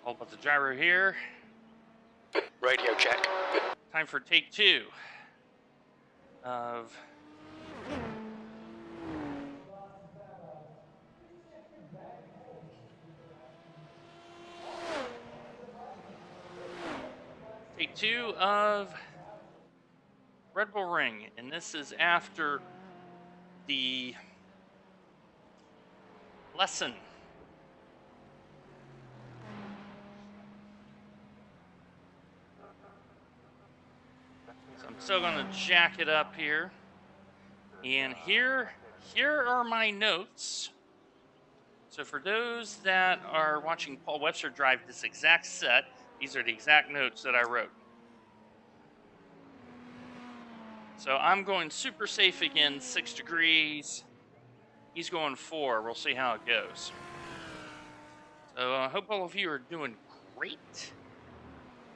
All but the gyro here. Radio check. Time for take 2 of Red Bull Ring, and this is after the lesson. So I'm still going to jack it up here. And here are my notes. So for those that are watching Paul Webster drive this exact set, these are the exact notes that I wrote. So I'm going super safe again, 6 degrees. He's going 4. We'll see how it goes. So I hope all of you are doing great.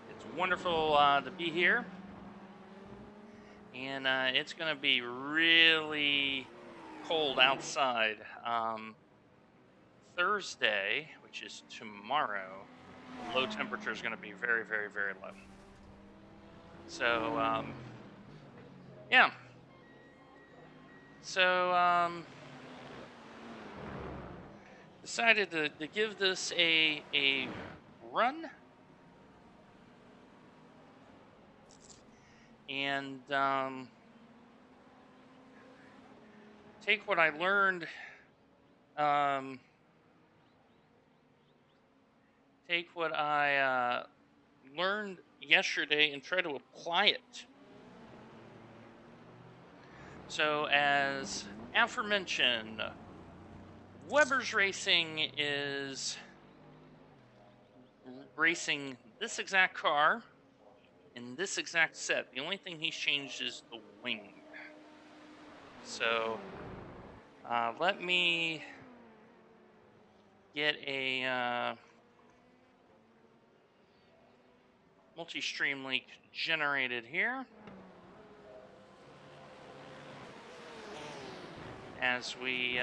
It's wonderful to be here. And it's going to be really cold outside. Thursday, which is tomorrow, low temperature is going to be very, very, very low. So, yeah. So, decided to give this a run. And take what I learned. Take what I learned yesterday and try to apply it. So, as aforementioned, Weber's Racing is racing this exact car in this exact set. The only thing he's changed is the wing. So, let me get a multi-stream link generated here. As we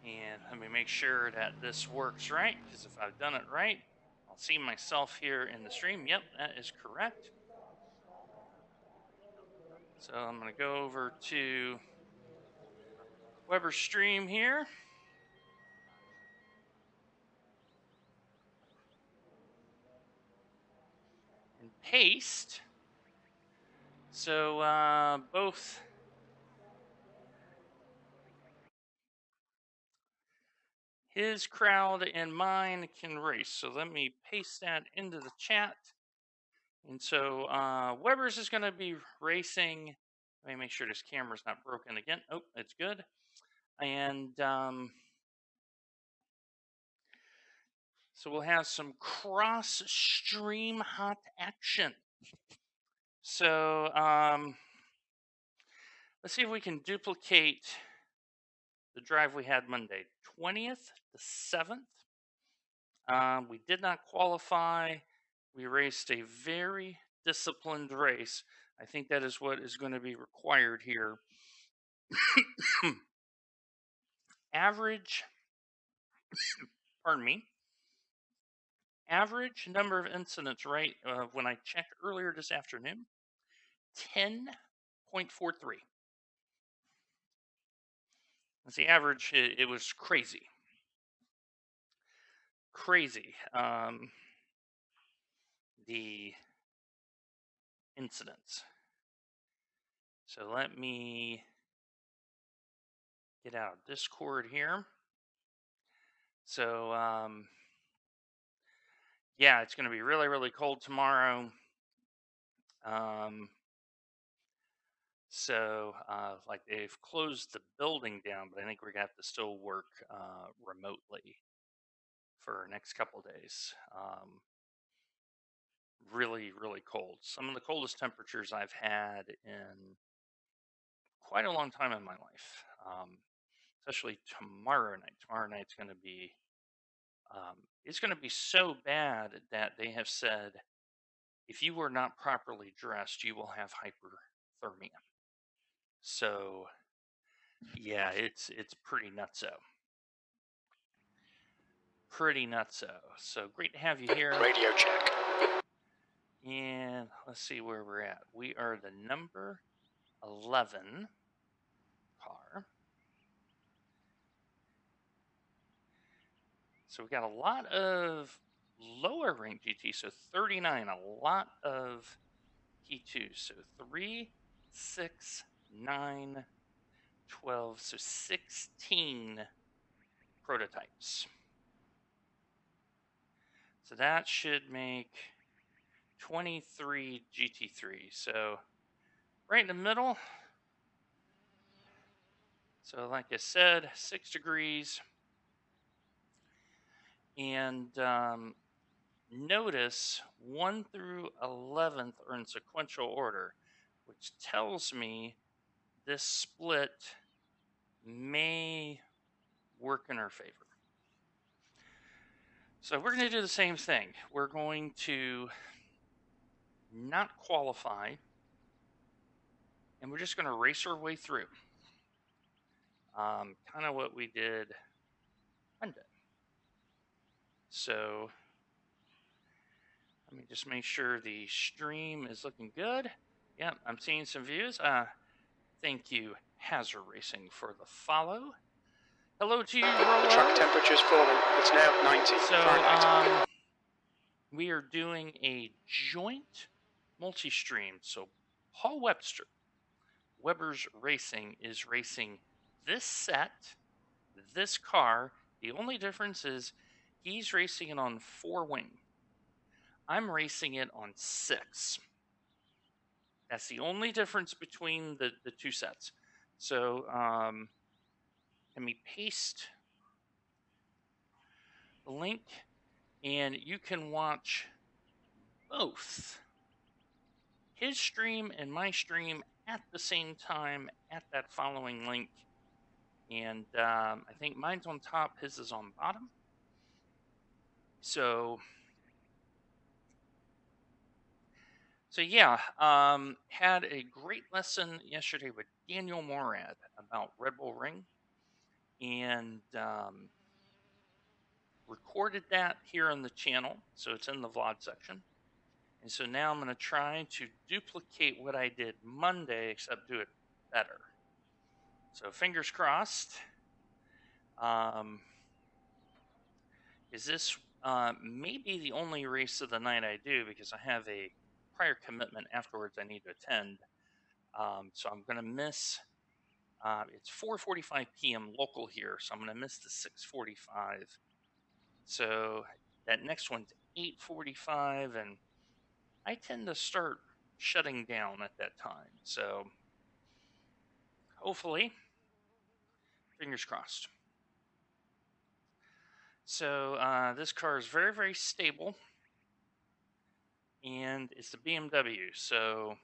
and let me make sure that this works right, because if I've done it right, I'll see myself here in the stream. Yep, that is correct. So I'm going to go over to Weber Stream here. And paste. So both his crowd and mine can race. So let me paste that into the chat. And so Weber's is going to be racing. Let me make sure this camera's not broken again. Oh, it's good. And so we'll have some cross-stream hot action. So let's see if we can duplicate the drive we had Monday, 20th to 7th. We did not qualify. We raced a very disciplined race. I think that is what is going to be required here. Average, pardon me, average number of incidents, right, when I checked earlier this afternoon, 10.43. That's the average. It was crazy. Crazy. The incidents. So let me get out of Discord here. So, yeah, it's going to be really, really cold tomorrow. So, like, they've closed the building down, but I think we're going to have to still work remotely for next couple of days. Really, really cold. Some of the coldest temperatures I've had in quite a long time in my life. Especially tomorrow night. Tomorrow night's going to be, it's going to be so bad that they have said if you are not properly dressed, you will have hyperthermia. So, yeah, it's pretty nutso. Pretty nutso. So great to have you here. Radio check. And let's see where we're at. We are the number 11 car. So we got a lot of lower rank GT. So 39, a lot of P2. So 3, 6, 9, 12. So 16 prototypes. So that should make 23 GT3. So right in the middle. So like I said, 6 degrees. And notice 1 through 11th are in sequential order, which tells me this split may work in our favor. So we're going to do the same thing. We're going to not qualify, and we're just going to race our way through. Kind of what we did Monday. So let me just make sure the stream is looking good. Yep, I'm seeing some views. Thank you, Hazard Racing, for the follow. Hello to you, Rolo. Track temperature's falling. It's now 90 Fahrenheit. We are doing a joint multi-stream. So Paul Webster, Weber's Racing, is racing this set, this car. The only difference is he's racing it on 4-wing. I'm racing it on 6. That's the only difference between the two sets. So let me paste the link, and you can watch both his stream and my stream at the same time at that following link. And I think mine's on top, his is on bottom. So yeah, had a great lesson yesterday with Daniel Morad about Red Bull Ring, and recorded that here on the channel, so it's in the vlog section. And so now I'm going to try to duplicate what I did Monday, except do it better. So fingers crossed. Is this maybe the only race of the night I do, because I have a prior commitment afterwards I need to attend. So I'm going to miss, it's 4:45 p.m. local here, so I'm going to miss the 6:45. So that next one's 8:45, and I tend to start shutting down at that time. So hopefully, fingers crossed. So this car is very, very stable, and it's the BMW. So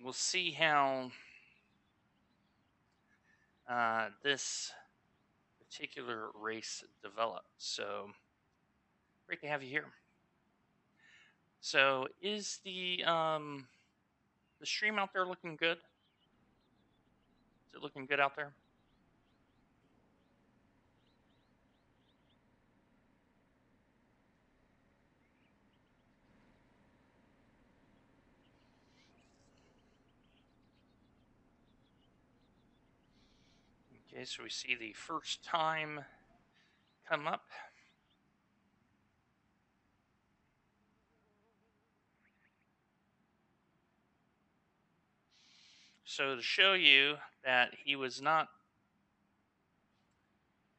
we'll see how this particular race develops. So great to have you here. So is the stream out there looking good? Is it looking good out there? Okay, so we see the first time come up. So to show you that he was not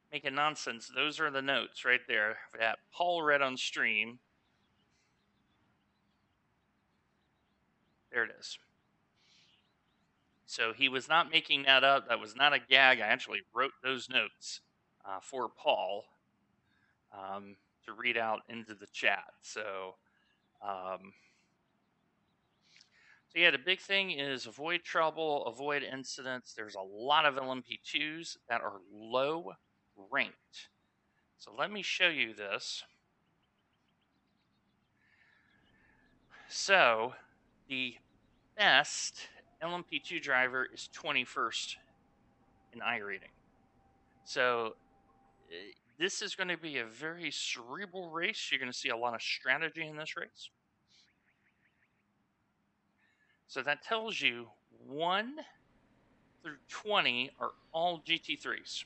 making nonsense, those are the notes right there that Paul read on stream. There it is. So he was not making that up. That was not a gag. I actually wrote those notes for Paul to read out into the chat. So yeah, the big thing is avoid trouble, avoid incidents. There's a lot of LMP2s that are low ranked. So let me show you this. So the best LMP2 driver is 21st in I rating. So this is going to be a very cerebral race. You're going to see a lot of strategy in this race. So that tells you 1 through 20 are all GT3s.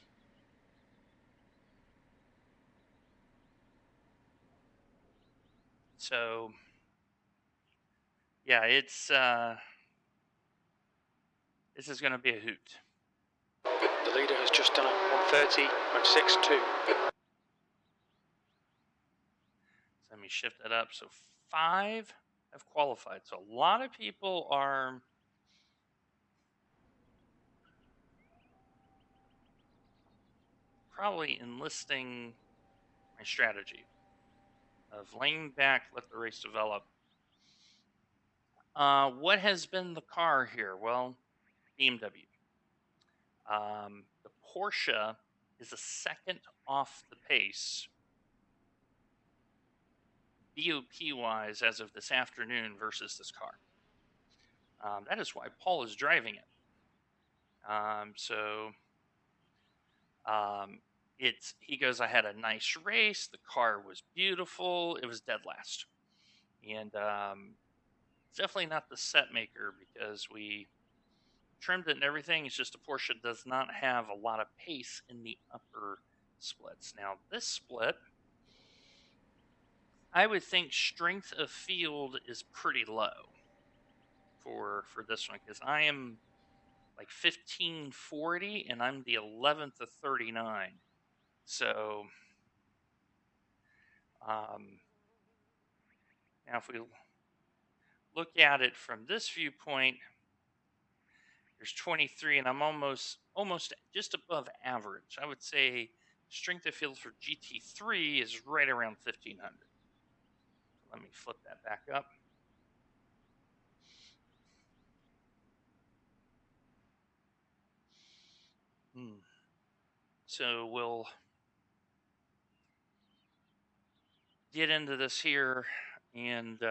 So yeah, it's this is going to be a hoot. The leader has just done a 1:30.62. So let me shift that up. So 5 have qualified. So a lot of people are probably enlisting my strategy of laying back, let the race develop. What has been the car here? Well, BMW. The Porsche is a second off the pace, BOP wise, as of this afternoon versus this car. That is why Paul is driving it. He goes, I had a nice race. The car was beautiful. It was dead last. And it's definitely not the set maker because we trimmed it and everything. It's just a Porsche does not have a lot of pace in the upper splits. Now, this split, I would think strength of field is pretty low for this one because I am like 1540 and I'm the 11th of 39. So now if we look at it from this viewpoint, there's 23 and I'm almost just above average. I would say strength of field for GT3 is right around 1500. Let me flip that back up. So we'll get into this here, and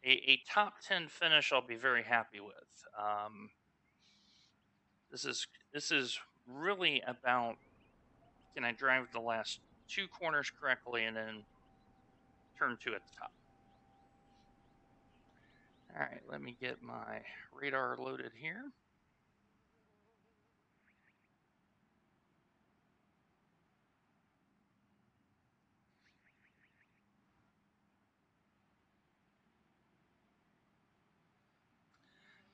a top 10 finish I'll be very happy with. This is really about, can I drive the last 2 corners correctly and then turn 2 at the top. All right, let me get my radar loaded here.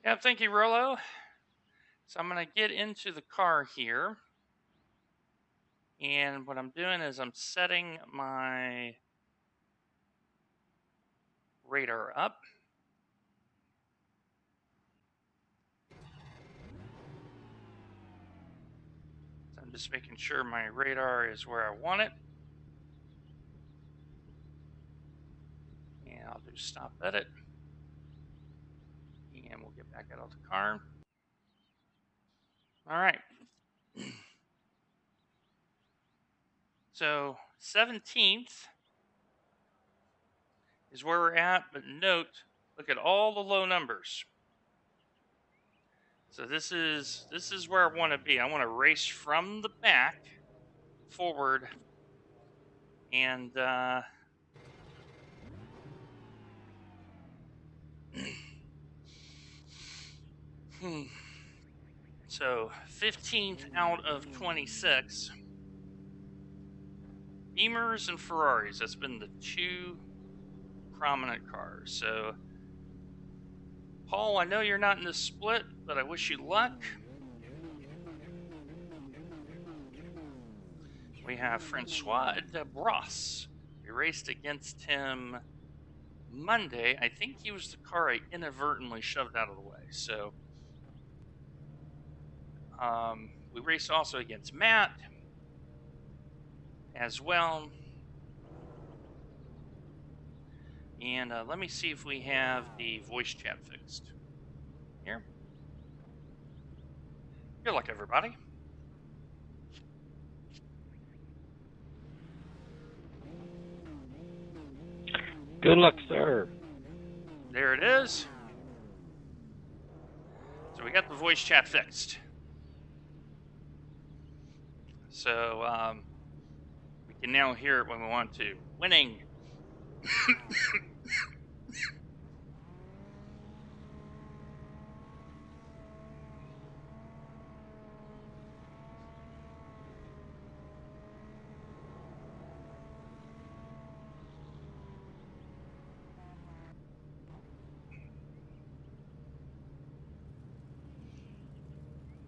Yeah, thank you, Rollo. So I'm going to get into the car here. And what I'm doing is I'm setting my radar up. So I'm just making sure my radar is where I want it. And I'll do stop edit. And we'll get back out of the car. All right. So 17th is where we're at, but note, look at all the low numbers. So this is where I want to be. I want to race from the back forward, and so 15th out of 26. Beamers and Ferraris, that's been the 2 prominent cars. So Paul, I know you're not in this split, but I wish you luck. We have Francois de Brosse. We raced against him Monday. I think he was the car I inadvertently shoved out of the way. So we raced also against Matt as well. And let me see if we have the voice chat fixed here. Good luck, everybody. Good luck, sir. There it is. So we got the voice chat fixed. So we can now hear it when we want to. Winning.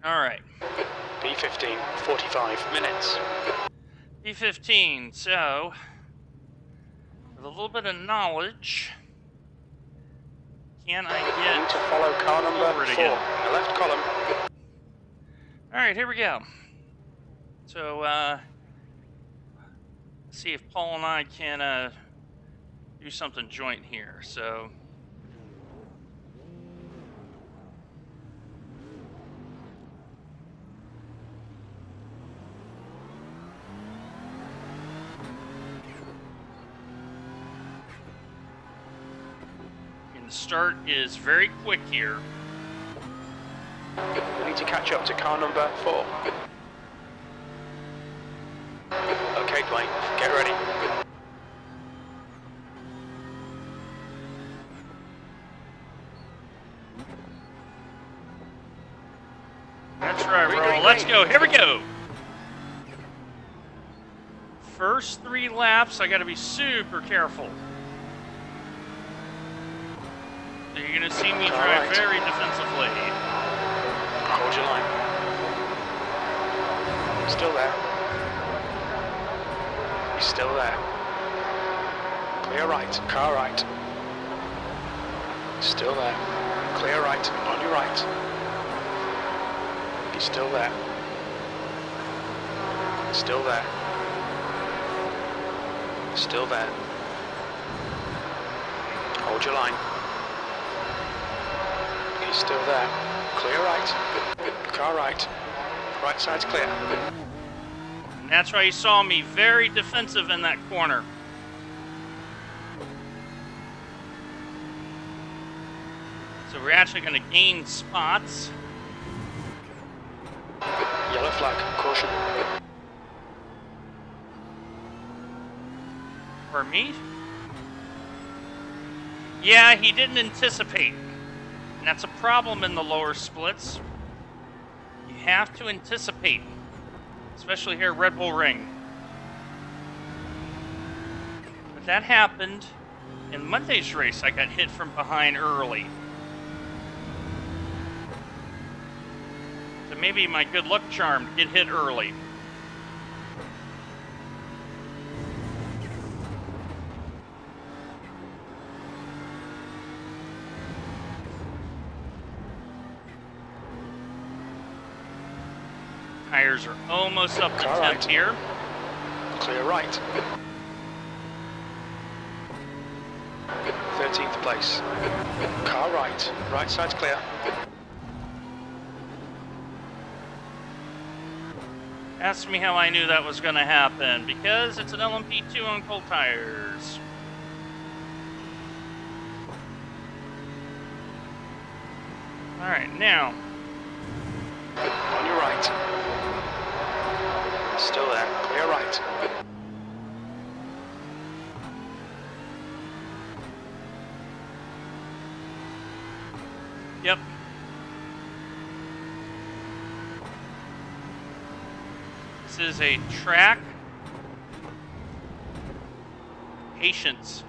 All right. B15, 45 minutes. B15, so with a little bit of knowledge, can I Need get to follow car number forward 4 again? in the left column. All right, here we go. So let's see if Paul and I can do something joint here. So and the start is very quick here. We need to catch up to car number 4. Okay, Dwayne, get ready. That's right, Green, roll. green, Let's green. go. Here we go. First 3 laps, I got to be super careful. So you're going to see me drive Alright. very defensively. Hold your line. Still there. He's still there. Clear right, car right. Still there. Clear right, on your right. He's still there. Still there. Still there. Hold your line. He's still there. Clear right. Car right. Right side's clear. And that's why you saw me very defensive in that corner. So we're actually going to gain spots. Yellow flag, caution. For me? Yeah, he didn't anticipate. And that's a problem in the lower splits. You have to anticipate. Especially here at Red Bull Ring. But that happened in Monday's race. I got hit from behind early. So maybe my good luck charm to get hit early. Tires are almost up to Car temp right. here. Clear right. 13th place. Car right. Right side's clear. Ask me how I knew that was going to happen. Because it's an LMP2 on cold tires. Alright, now. On your right. Still there. Clear right. Yep. This is a track. Patience.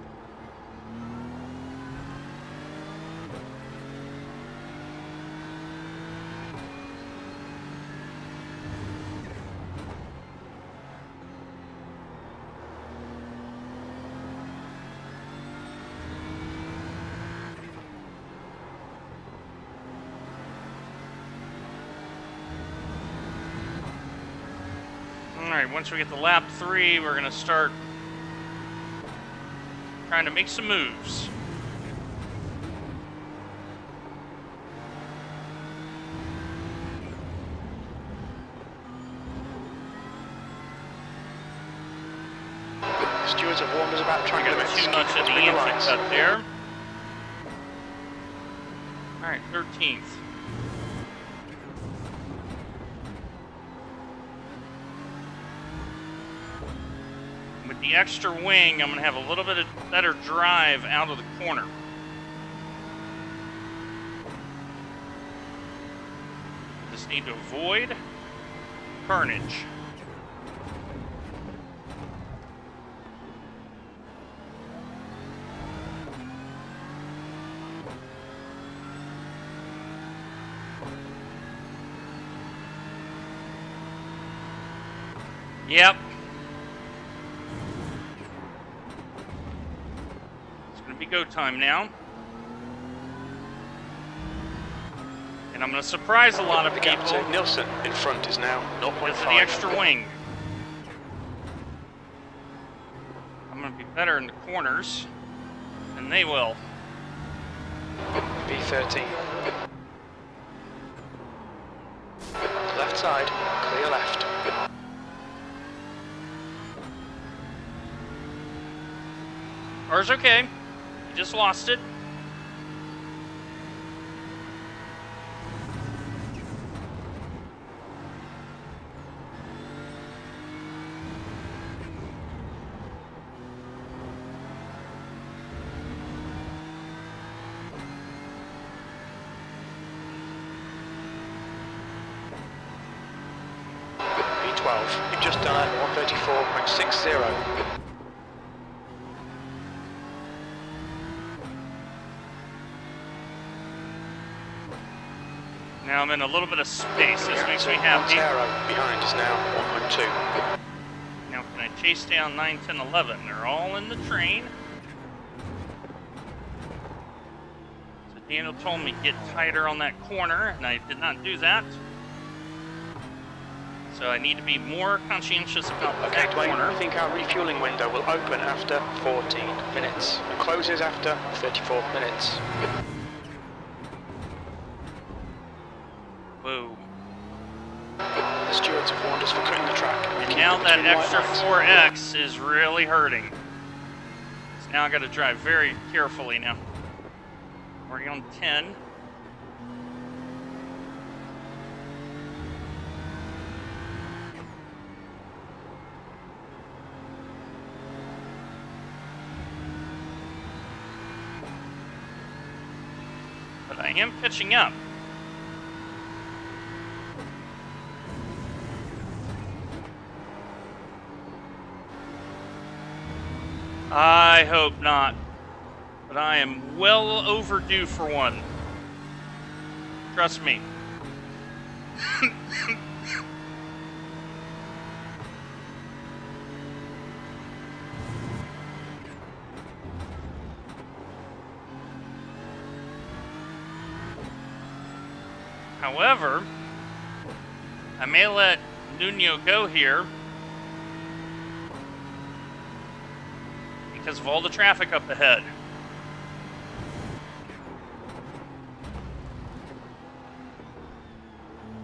Alright, once we get to lap 3, we're going to start trying to make some moves. Stewards stewards have warned us about track I got limits. too much of the IMSA cut there. Alright, 13th. With the extra wing, I'm going to have a little bit of better drive out of the corner. Just need to avoid carnage. Yep. It's going to be go time now. And I'm going to surprise a lot of The people. gap to Nilsson in front is now 0.5. Because of the extra wing. I'm going to be better in the corners than they will. B13. Left side, clear left. Car's okay. You just lost it. B12, you've just done at 134.60. Now I'm in a little bit of space. This makes me happy. Montero behind is now 1.2. Now can I chase down 9, 10, 11? They're all in the train. So Daniel told me get tighter on that corner, and I did not do that. So I need to be more conscientious about Okay, that Dwayne, corner. I think our refueling window will open after 14 minutes and closes after 34 minutes. Whoa. The stewards have warned us for cutting the track. And Keep now it that between extra white lines. 4X is really hurting. So now I got to drive very carefully now. We're on 10. But I am pitching up. I hope not. But I am well overdue for one. Trust me. However, I may let Nuno go here because of all the traffic up ahead.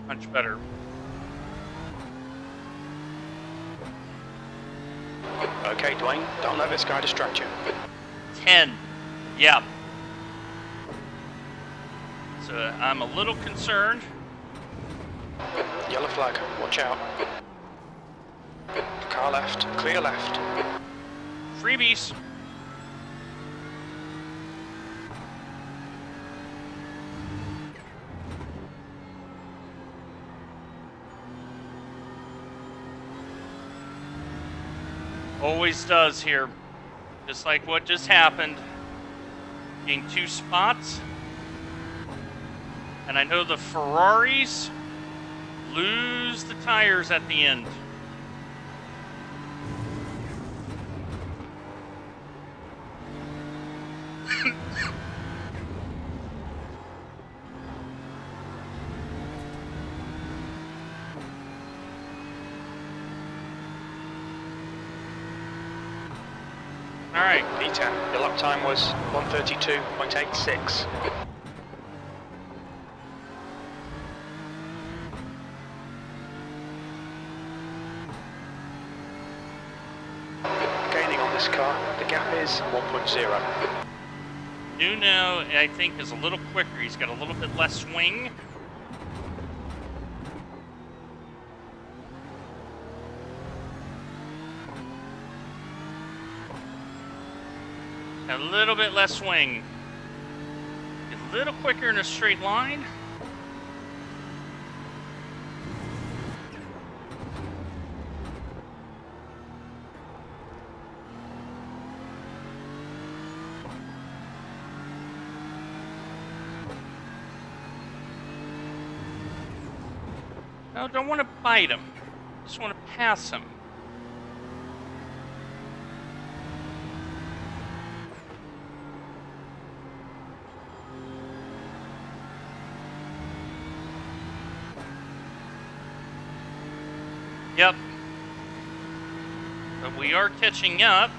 Much better. Okay, Dwayne, don't let this guy distract you. 10. Yeah. So I'm a little concerned. Yellow flag, watch out. Car left, clear left. Freebies. Always does here. Just like what just happened. Gained 2 spots. And I know the Ferraris lose the tires at the end. All right. P10, your lap time was 132.86. Gaining on this car gap is 1.0. Nuno, I think, is a little quicker. He's got a little bit less swing. A little bit less swing. A little quicker in a straight line. No, don't want to bite him. Just want to pass him. Yep. But we are catching up.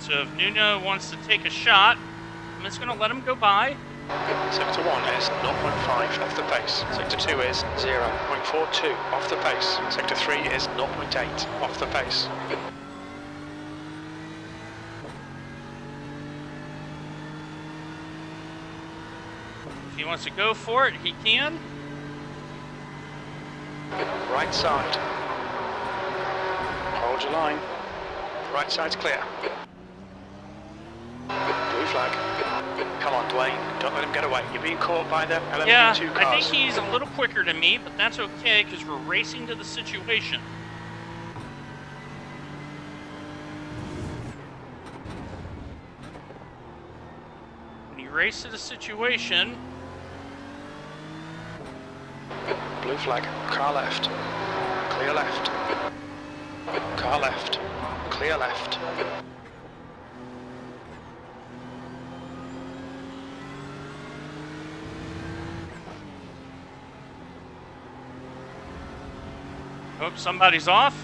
So if Nuno wants to take a shot, I'm just going to let him go by. Sector 1 is 0.5 off the pace. Sector 2 is 0.42 off the pace. Sector 3 is 0.8 off the pace. If he wants to go for it, he can. Right side. Hold your line. Right side's clear. Blue flag. Come on, Dwayne. Don't let him get away. You're being caught by the LMP2 cars. I think he's a little quicker than me, but that's okay because we're racing to the situation. When you race to the situation... Blue flag. Car left. Clear left. Car left. Clear left. Oh, somebody's off.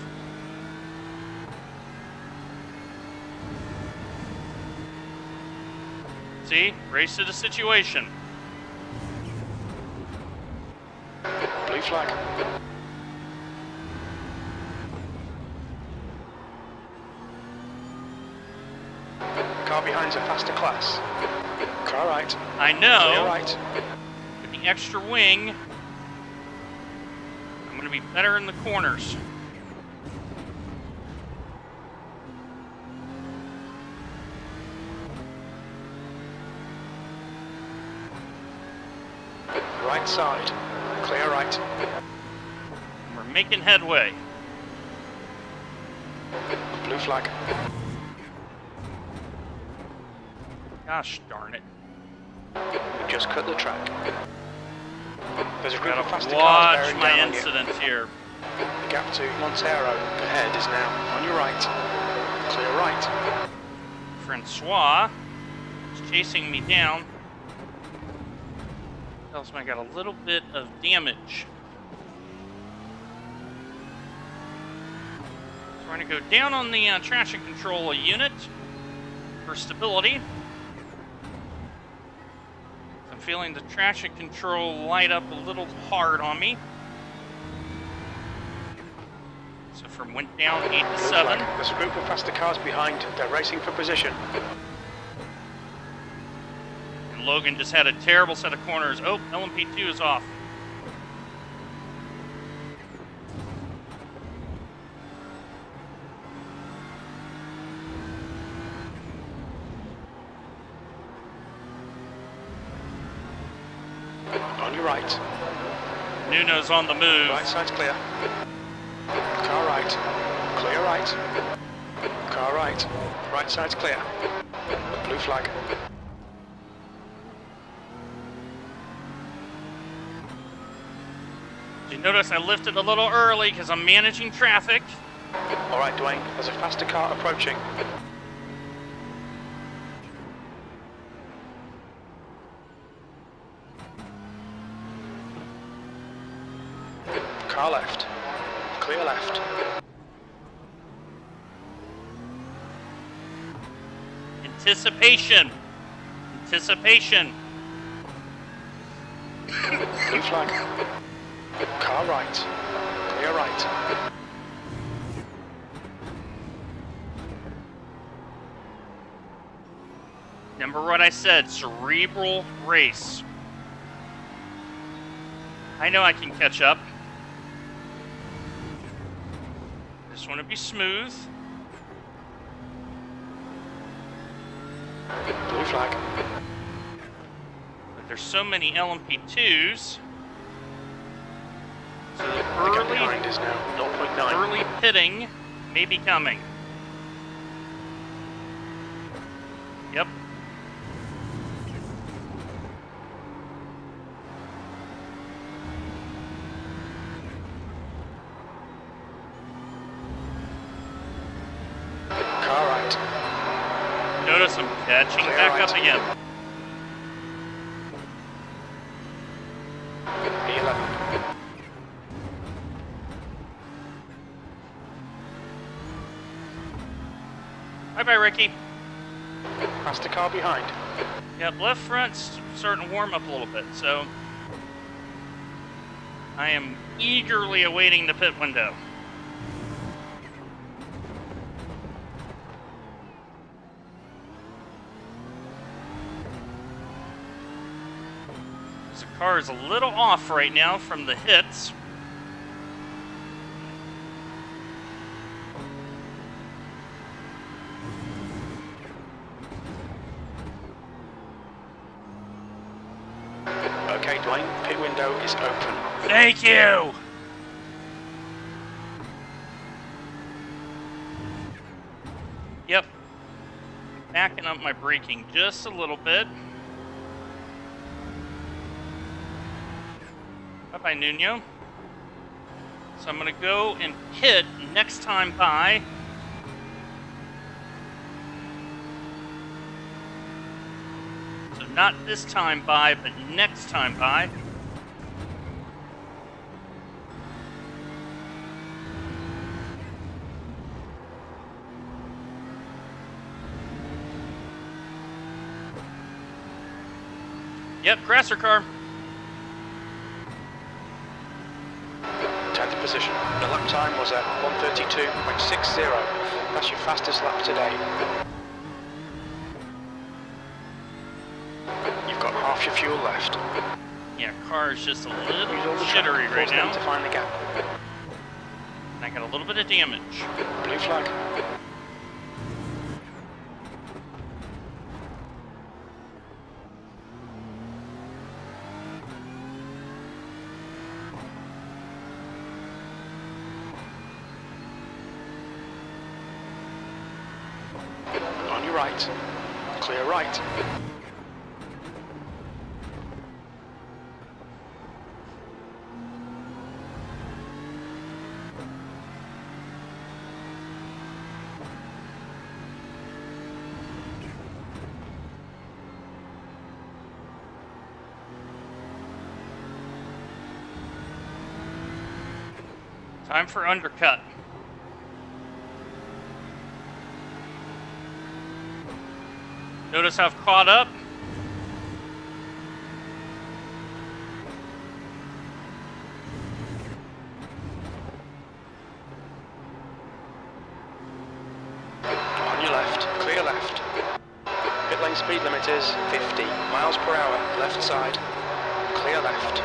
See? Race to the situation. Blue flag. Car behind's a faster class. Car right. I know. Clear right. With the extra wing, I'm going to be better in the corners. Right side. Clear right. We're making headway. Blue flag. Gosh darn it. We've just cut the track. There's a group of faster cars Watch bearing my down on you. incidents here. The gap to Montero ahead is now on your right. Clear right. Francois is chasing me down. Tells me I got a little bit of damage. So we're going to go down on the traction control unit for stability. I'm feeling the traction control light up a little hard on me. So from went down 8 to 7. There's a group of faster cars behind. They're racing for position. And Logan just had a terrible set of corners. Oh, LMP2 is off. On your right. Nuno's on the move. Right side's clear. Car right. Clear right. Car right. Right side's clear. Blue flag. Did you notice I lifted a little early because I'm managing traffic? All right, Dwayne. There's a faster car approaching. Car left. Clear left. Anticipation. Anticipation. Blue flag. Car right. Clear right. Remember what I said, cerebral race. I know I can catch up. Just want to be smooth. Blue flag. But there's so many LMP2s. So the The gap behind is now 0.9. early pitting may be coming. Yep. Car right. Notice I'm catching Clear back right. up again. E11. Bye-bye, Ricky. Past the car behind. Yep, left front's starting to warm up a little bit, so I am eagerly awaiting the pit window. The car is a little off right now from the hits. Okay, Dwayne, pit window is open. Thank you! Yep. Backing up my braking just a little bit. Bye-bye, Nuno. So I'm going to go and pit next time by. So not this time by, but next time by. Yep, crasher car. 10th position. The lap time was at 1:32.60. That's your fastest lap today. You've got half your fuel left. Yeah, car is just a little Use all the track, jittery right force them now. to find the gap. And I got a little bit of damage. Blue flag. On your right. Clear right. Time for undercut. Notice I've caught up. On your left. Clear left. Pit lane speed limit is 50 miles per hour. Left side. Clear left.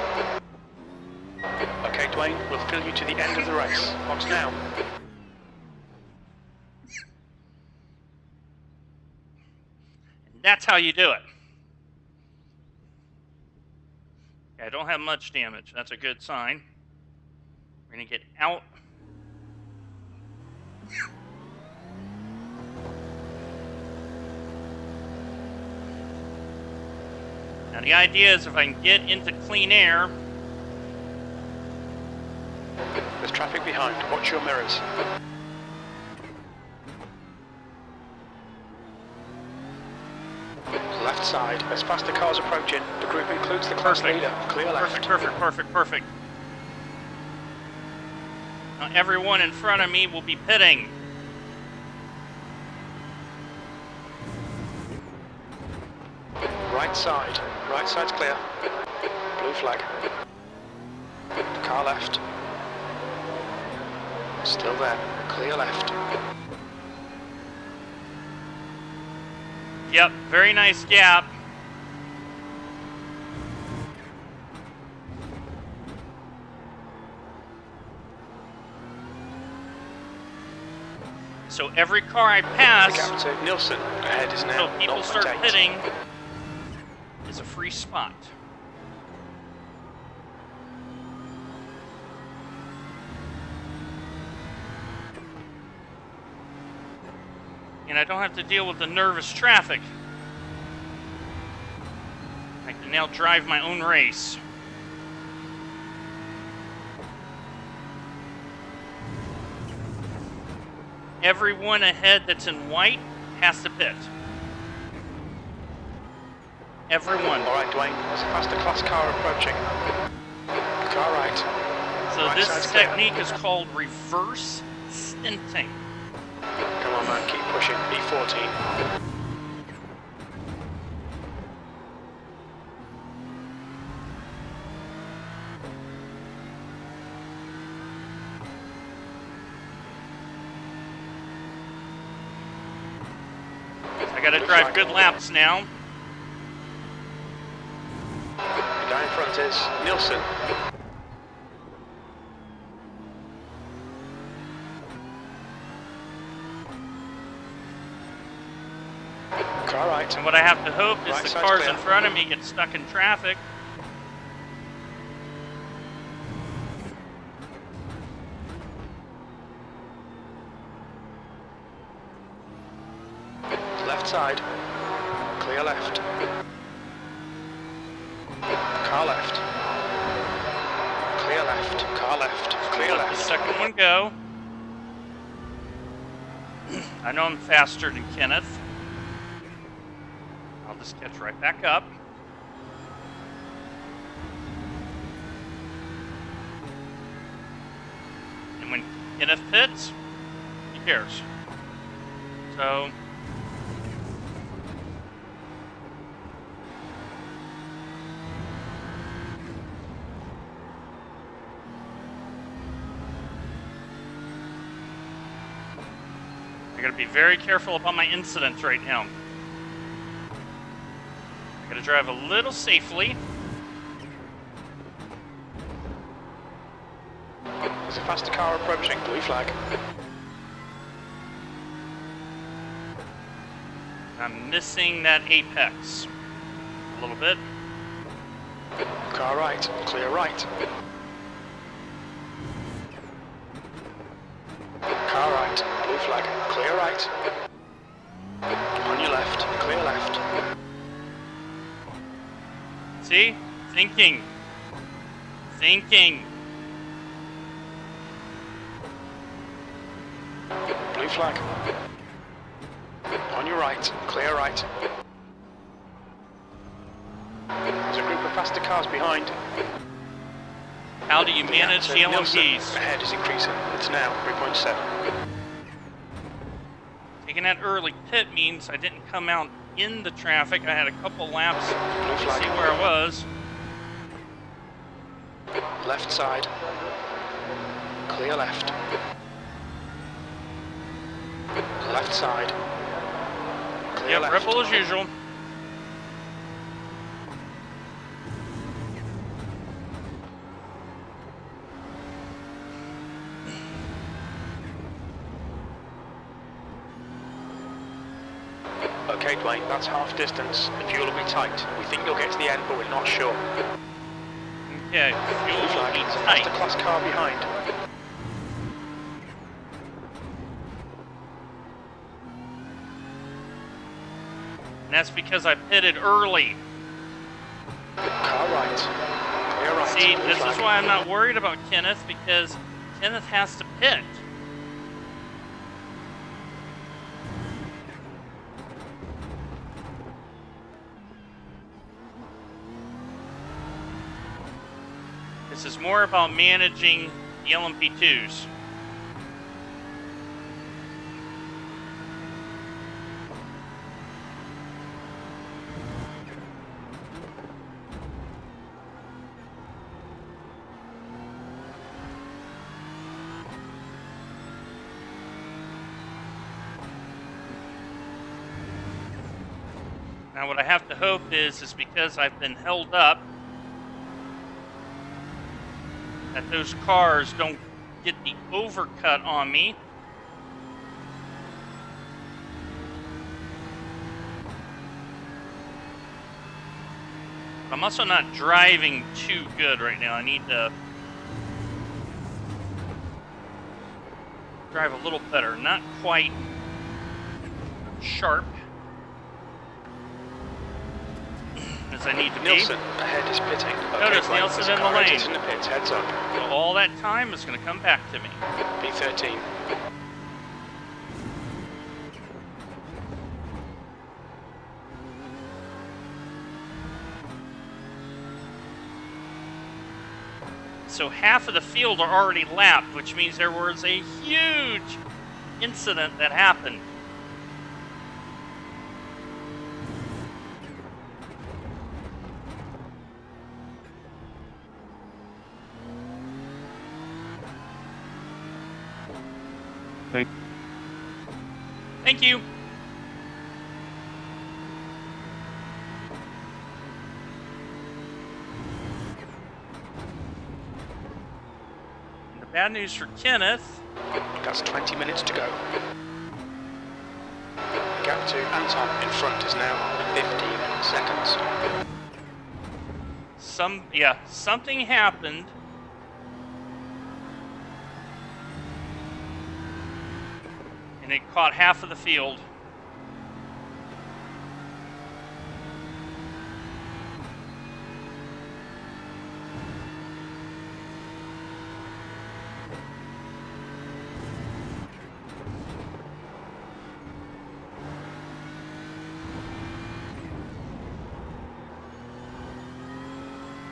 Okay, Dwayne, we'll fill you to the end of the race. Box now. And that's how you do it. Okay, I don't have much damage. That's a good sign. We're going to get out. Now the idea is if I can get into clean air. There's traffic behind. Watch your mirrors. Left side. As fast the car's approaching, the group includes the class Perfect. leader. Clear left. Perfect. Now everyone in front of me will be pitting. right side. Right side's clear. Blue flag. Car left. Still there. Clear left. Yep, very nice gap. So every car I pass, The gap to Nielsen ahead is now so people 0.8. start pitting, is a free spot. And I don't have to deal with the nervous traffic. I can now drive my own race. Everyone ahead that's in white has to pit. Everyone. All right, Dwayne. There's a faster class car approaching. Car right. So Right this side's clear. technique is called reverse stinting. Come on, man. Keep pushing. E14. I gotta drive good laps now. The guy in front is Nielsen. Car right. And what I have to hope is Right the side's cars clear. in front of me get stuck in traffic. Left side. Clear left. Car left. Clear left. Car left. Clear Let the left. second one go. I know I'm faster than Kenneth. I'll just catch right back up. And when Kenneth pits, he cares. So I gotta be very careful about my incidents right now. I gotta drive a little safely. There's a faster car approaching. Blue flag. I'm missing that apex a little bit. Car right. Clear right. Car right. Blue flag. Clear right. On your left. Clear left. See? Thinking. Thinking. Blue flag. On your right. Clear right. There's a group of faster cars behind. How do you manage the Nielsen LMPs? ahead is increasing. It's now 3.7. Taking that early pit means I didn't come out in the traffic. I had a couple laps Blue to flag. see where I was. Left side. Clear left. Left side. Clear Yep, left. Red Bull as usual. Okay, Dwayne, that's half distance. The fuel will be tight. We think you'll get to the end, but we're not sure. Okay, fuel Blue will flag. be There's a tight. faster class car behind. And that's because I pitted early. Car right. Clear right. See, Blue this flag. is why I'm not worried about Kenneth, because Kenneth has to pit. This is more about managing the LMP2s. Now, what I have to hope is because I've been held up, that those cars don't get the overcut on me. But I'm also not driving too good right now. I need to drive a little better. Not quite sharp as I need to be. Nielsen ahead is pitting. Notice Nielsen in the lane. In the pits, heads up. So all that time is going to come back to me. P13. So half of the field are already lapped, which means there was a huge incident that happened. Thank you. And the bad news for Kenneth. That's 20 minutes to go. The gap to Anton in front is now 15 seconds. Something happened. And it caught half of the field.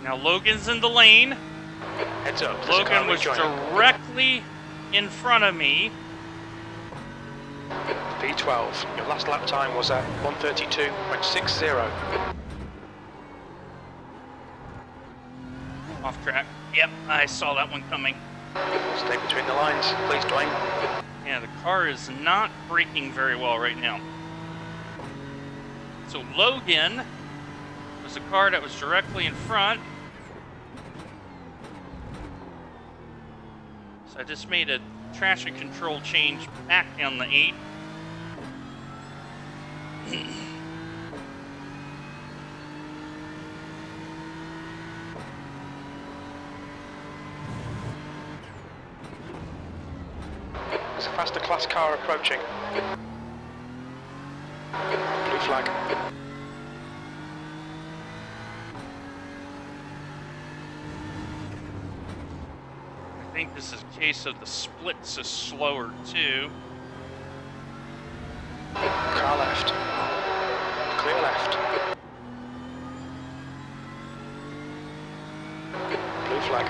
Now Logan's in the lane. Heads up. Logan was directly in front of me. P12. Your last lap time was at 1:32.60. Off track. Yep, I saw that one coming. Stay between the lines, please, Dwayne. Yeah, the car is not braking very well right now. So Logan was the car that was directly in front. So I just made a traction control change back down the 8. There's a faster class car approaching. Blue flag. I think this is a case of the splits is slower too. Car left. Clear left. Blue flag.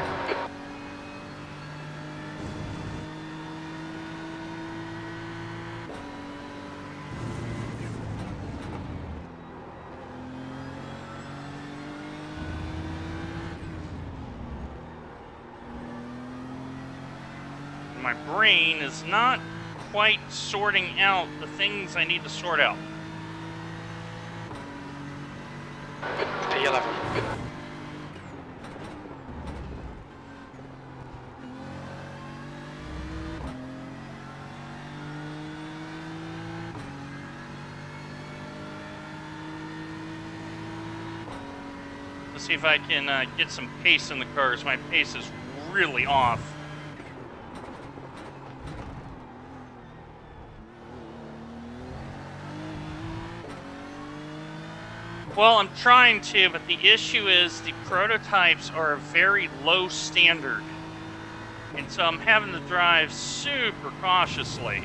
My brain is not quite sorting out the things I need to sort out. P11. Let's see if I can get some pace in the cars. My pace is really off. Well, I'm trying to, but the issue is the prototypes are a very low standard. And so I'm having to drive super cautiously.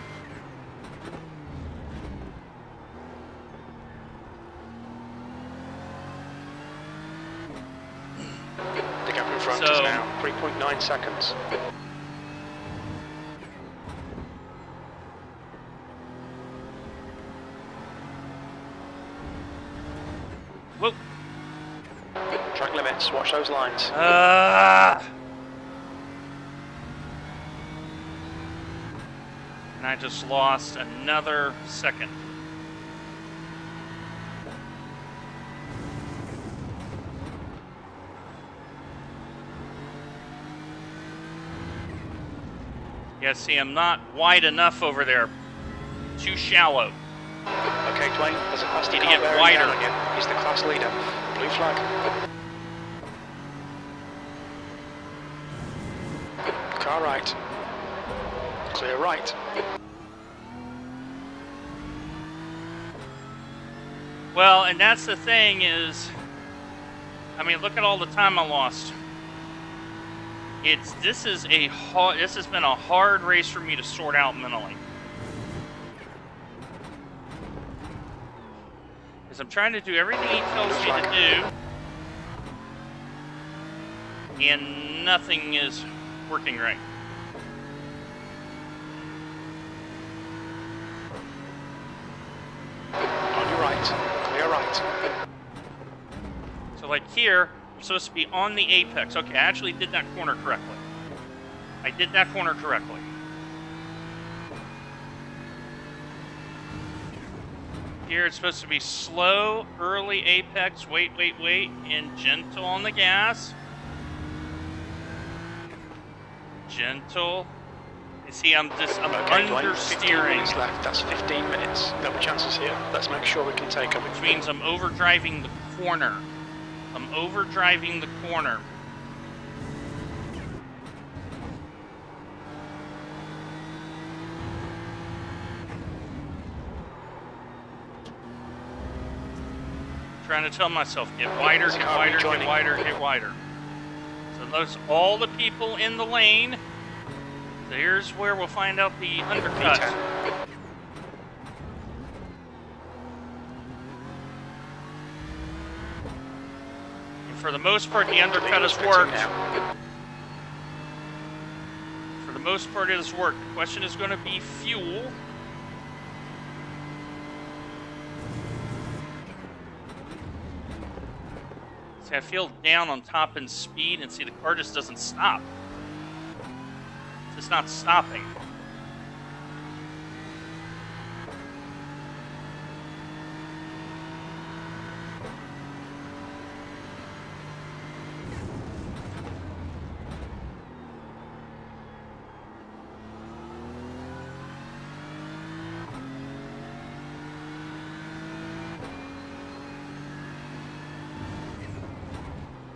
The gap in front is now 3.9 seconds. Whoa. Track limits, watch those lines. And I just lost another second. Yeah, see, I'm not wide enough over there. Too shallow. Okay, Dwayne, there's a faster Need to car get bearing wider. down on you. He's the class leader. Blue flag. Car right. Clear right. Well, and that's the thing is, I mean, look at all the time I lost. This has been a hard race for me to sort out mentally. Because I'm trying to do everything he tells me to do, and nothing is working right. On your right. Clear right. So like here, I'm supposed to be on the apex. Okay, I actually did that corner correctly. I did that corner correctly. Here it's supposed to be slow, early apex, wait, and gentle on the gas. Gentle. You see, I'm understeering. Minutes left. That's 15 minutes. No chances here. Let's make sure we can take them. Which means I'm overdriving the corner. I'm overdriving the corner. Trying to tell myself, get wider, get wider, get wider, get wider. So notice all the people in the lane. So here's where we'll find out the undercut. And for the most part, the undercut has worked. For the most part, it has worked. The question is going to be fuel. See, I feel down on top in speed, and see, the car just doesn't stop. It's just not stopping.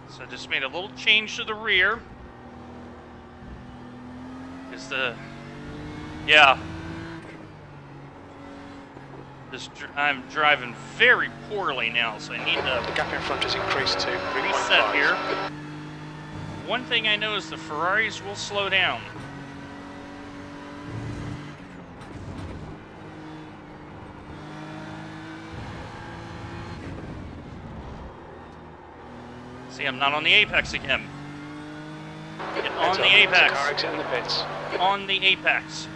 So I just made a little change to the rear. I'm driving very poorly now, so I need to. The gap in front has increased to 3.5. Reset here. One thing I know is the Ferraris will slow down. See, I'm not on the apex again. Get on the apex. Car exit in the pits. On the apex.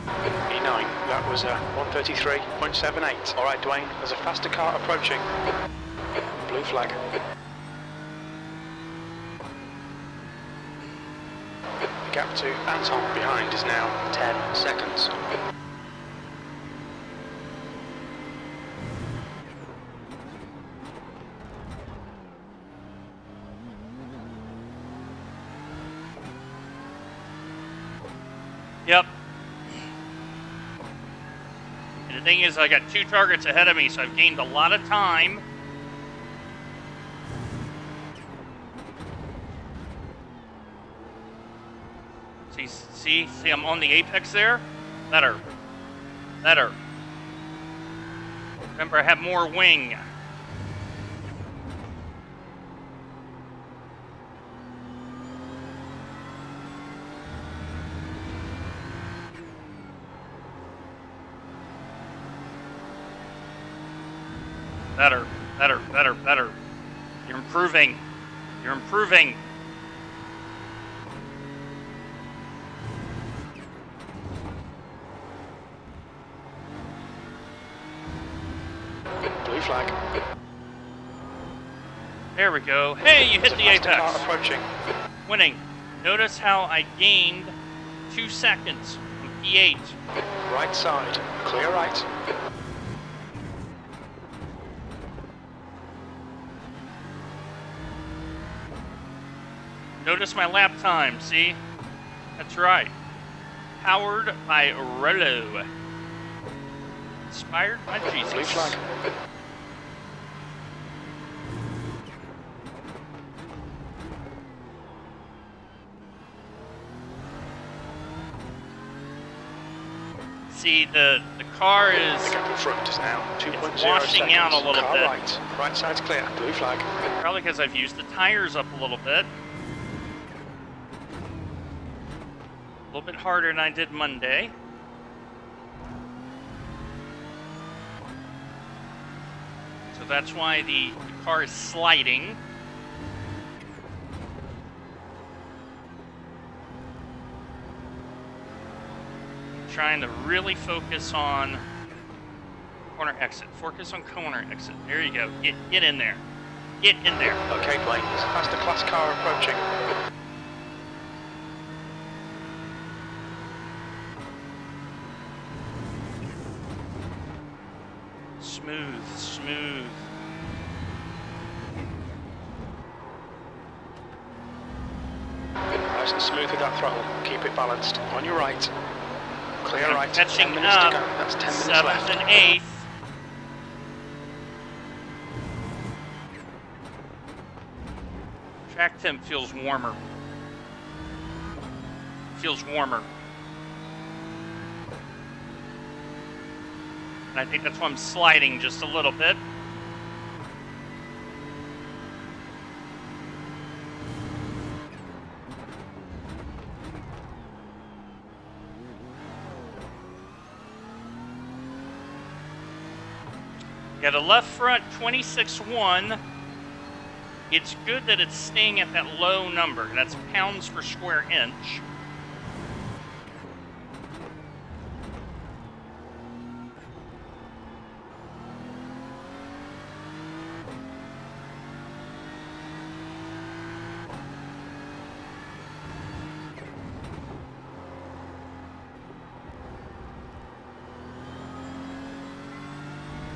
E9, that was 133.78. All right, Dwayne, there's a faster car approaching. Blue flag. The gap to Anton behind is now 10 seconds. Yep. And the thing is, I got 2 targets ahead of me, so I've gained a lot of time. See, I'm on the apex there? Better. Remember, I have more wing. Better. You're improving. Blue flag. There we go. Hey, you hit the apex. Car approaching. Winning. Notice how I gained 2 seconds from P8. Right side. Clear right. Notice my lap time, see? That's right. Powered by Rollo. Inspired by Jesus. Blue flag. See, the car is The gap in front is now 2.0 washing seconds. out a little Car bit. right. Right side's clear. Blue flag. probably because I've used the tires up a little bit. A little bit harder than I did Monday. So that's why the car is sliding. Trying to really focus on corner exit. Focus on corner exit. There you go. Get in there. Get in there. Okay, planes. Faster class car approaching. Smooth, smooth. Nice and smooth with that throttle. Keep it balanced. On your right. Clear I'm right. catching 10 minutes to up. go. That's 10 minutes 7th left. and 8th. Track temp feels warmer. Feels warmer. And I think that's why I'm sliding just a little bit. Yeah, the left front 26.1. It's good that it's staying at that low number. That's pounds per square inch.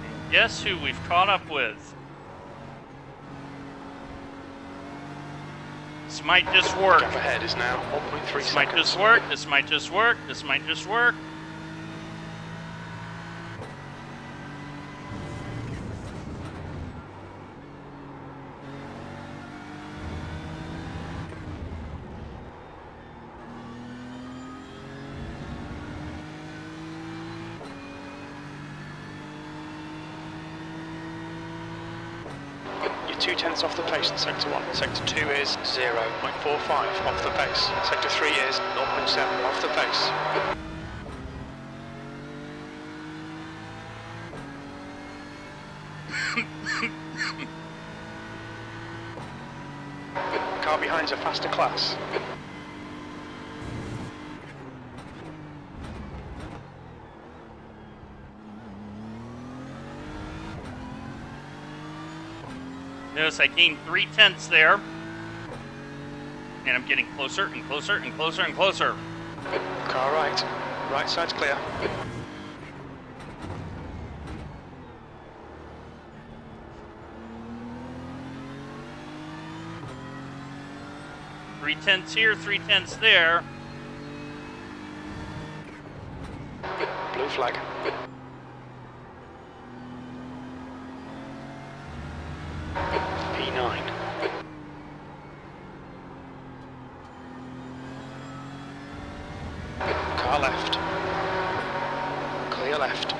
And guess who we've caught up with? This might just work. Gap ahead is now 1.3 This seconds. might just work. This might just work. This might just work. You're 0.2 off the pace in Sector 1. Sector 2 is 0.45 off the pace. Sector 3 is 0.7 off the pace. Car behind's a faster class. Notice I gained 0.3 there. And I'm getting closer and closer and closer and closer. Car right. Right side's clear. Three tenths here, 0.3 there. Blue flag. P9. Car left. Clear left.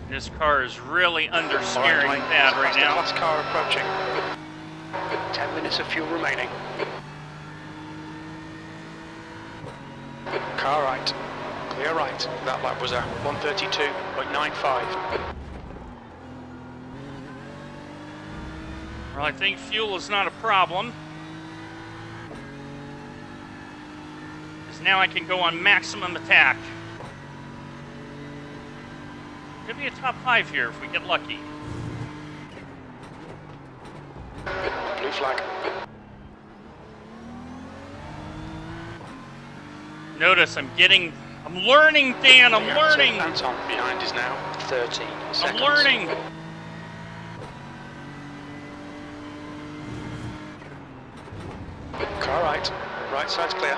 This car is really understeering Alright, bad right faster now. class car approaching. 10 minutes of fuel remaining. Car right. Clear right. That lap was a 132.95. Well, I think fuel is not a problem. Because now I can go on maximum attack. Could be a top 5 here if we get lucky. Blue flag. Notice I'm getting I'm learning, Dan. I'm Yeah, learning. so Anton behind is now 13 seconds. I'm learning. Car right. Right side's clear.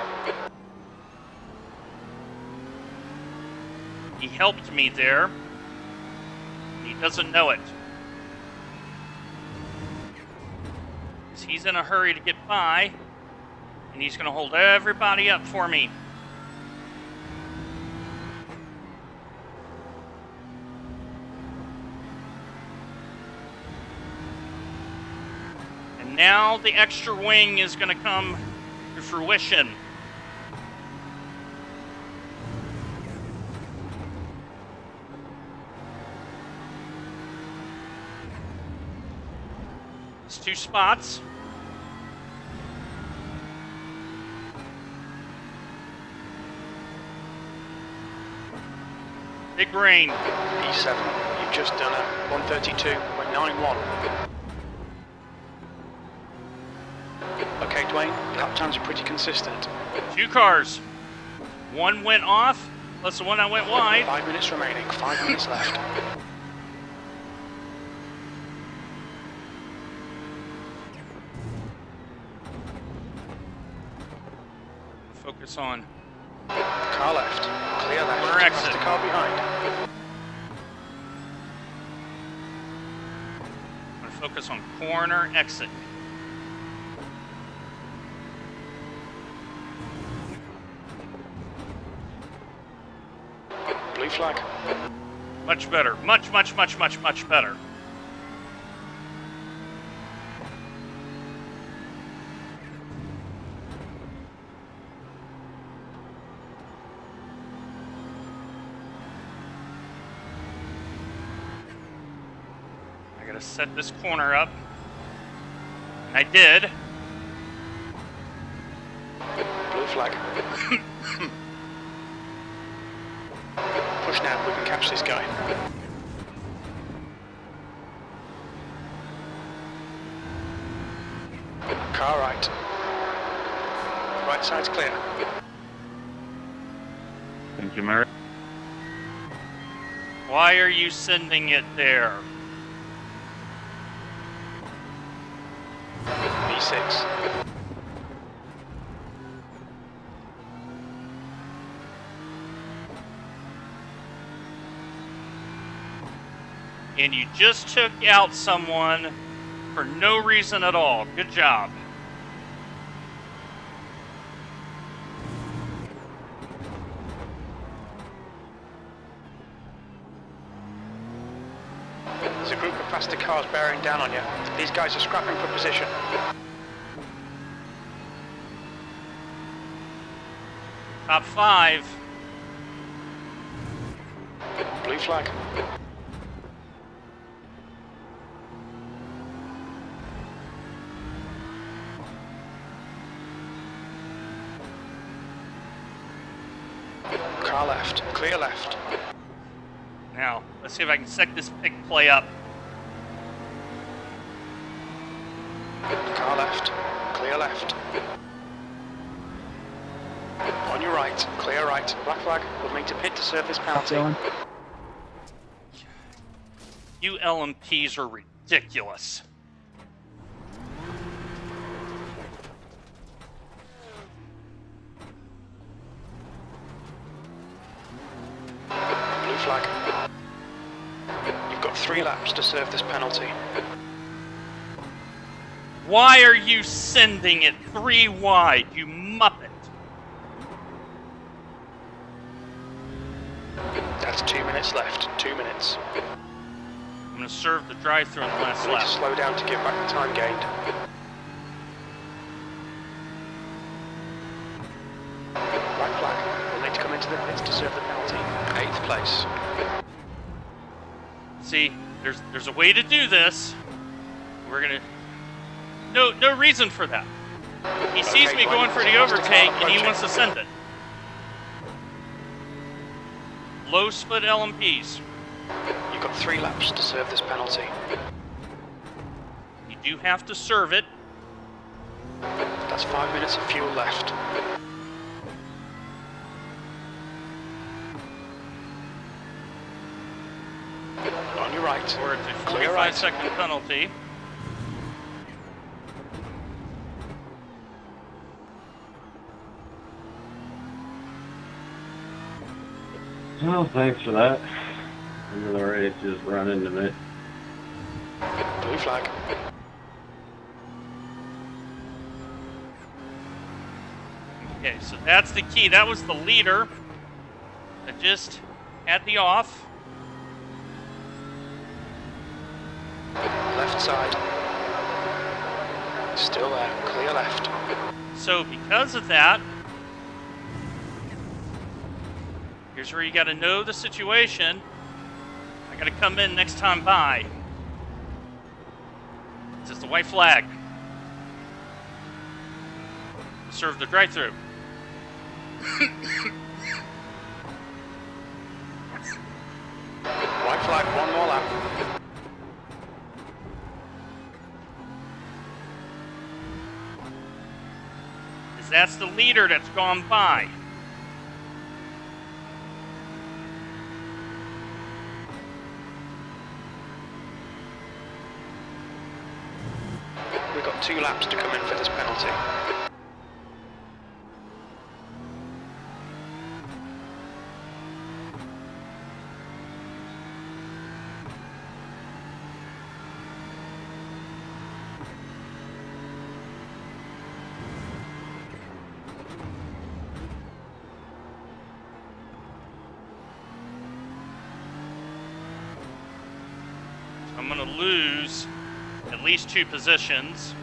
He helped me there. He doesn't know it. Because he's in a hurry to get by. And he's going to hold everybody up for me. And now the extra wing is going to come to fruition. It's 2 spots. Big rain. E7, you've just done a 132.91. Okay, Dwayne, lap times are pretty consistent. 2 cars. One went off, plus the one that went wide. 5 minutes remaining, 5 minutes left. Focus on Car left, clear left. Corner exit. Past the car behind. I'm going to focus on corner exit. Blue flag. Much better. Much better. I gotta set this corner up. And I did. Blue flag. Push now, we can catch this guy. Car right. Right side's clear. Thank you, Mary. Why are you sending it there? V6. And you just took out someone for no reason at all. Good job. There's a group of faster cars bearing down on you. These guys are scrapping for position. Top 5. Blue flag. Car left, clear left. Now, let's see if I can set this big play up. Car left, clear left. On your right, clear right. Black flag, we'll need to pit to serve this penalty. You LMPs are ridiculous. Blue flag. You've got 3 laps to serve this penalty. Why are you sending it 3 wide, you muppet? That's 2 minutes left, 2 minutes. I'm going to serve the drive-through on the last We need to lap. slow down to give back the time gained. Black flag, we'll need to come into the pits to serve the penalty. 8th place. See, there's a way to do this. We're going to... No reason for that. He sees Okay, me going for the Faster car overtake, and he approaching. wants to send it. Low split LMPs. You've got 3 laps to serve this penalty. You do have to serve it. That's 5 minutes of fuel left. right. or it's a Clear 45-second penalty. Well, thanks for that. End of the race, just run into me. Blue flag. Okay, so that's the key. That was the leader that just had the off. Left side. Still there. Clear left. So because of that, here's where you got to know the situation. I got to come in next time by. It's just the white flag. Serve the drive-through. White flag, one more lap. Because that's the leader that's gone by. We've got 2 laps to come in for this penalty. I'm going to lose at least 2 positions.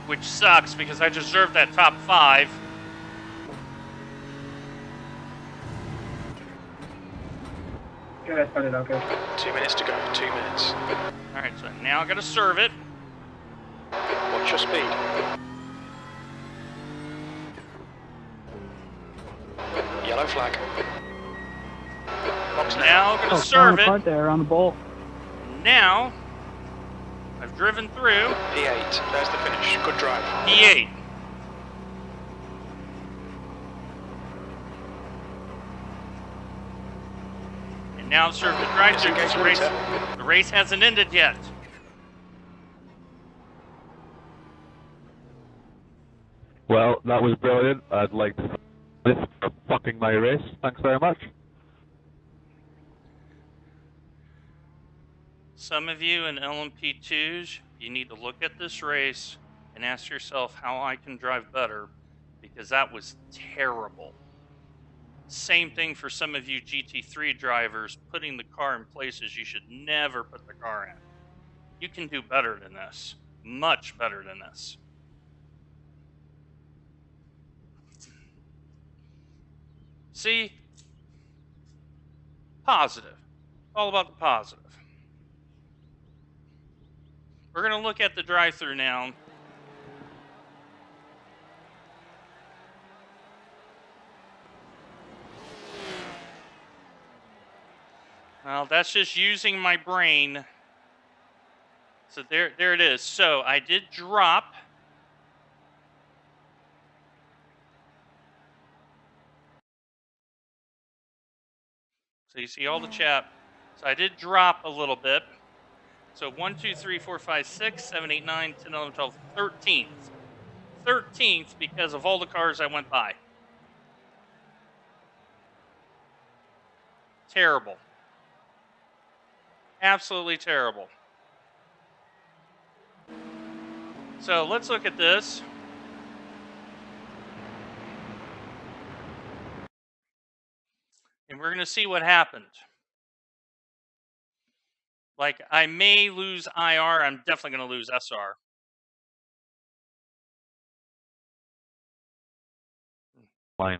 Which sucks because I deserve that top 5. Okay, I started okay. 2 minutes to go. 2 minutes. All right, so now I got to serve it. Watch your speed. Yellow flag. Box Now I'm going to serve it. Apart there on the bowl. Now I've driven through P8. There's the finish. Good drive. P8. And now I've served the drive-through because the race hasn't ended yet. Well, that was brilliant. I'd like to thank this for fucking my race. Thanks very much. Some of you in LMP2s, you need to look at this race and ask yourself how I can drive better, because that was terrible. Same thing for some of you GT3 drivers, putting the car in places you should never put the car in. You can do better than this. Much better than this. See? Positive. All about the positive. We're going to look at the drive-through now. Well, that's just using my brain. So there it is. So I did drop. So you see all the chat. So I did drop a little bit. So 1, 2, 3, 4, 5, 6, 7, 8, 9, 10, 11, 12, 13th. 13th because of all the cars I went by. Terrible. Absolutely terrible. So let's look at this. And we're going to see what happened. Like, I may lose IR. I'm definitely going to lose SR. Fine.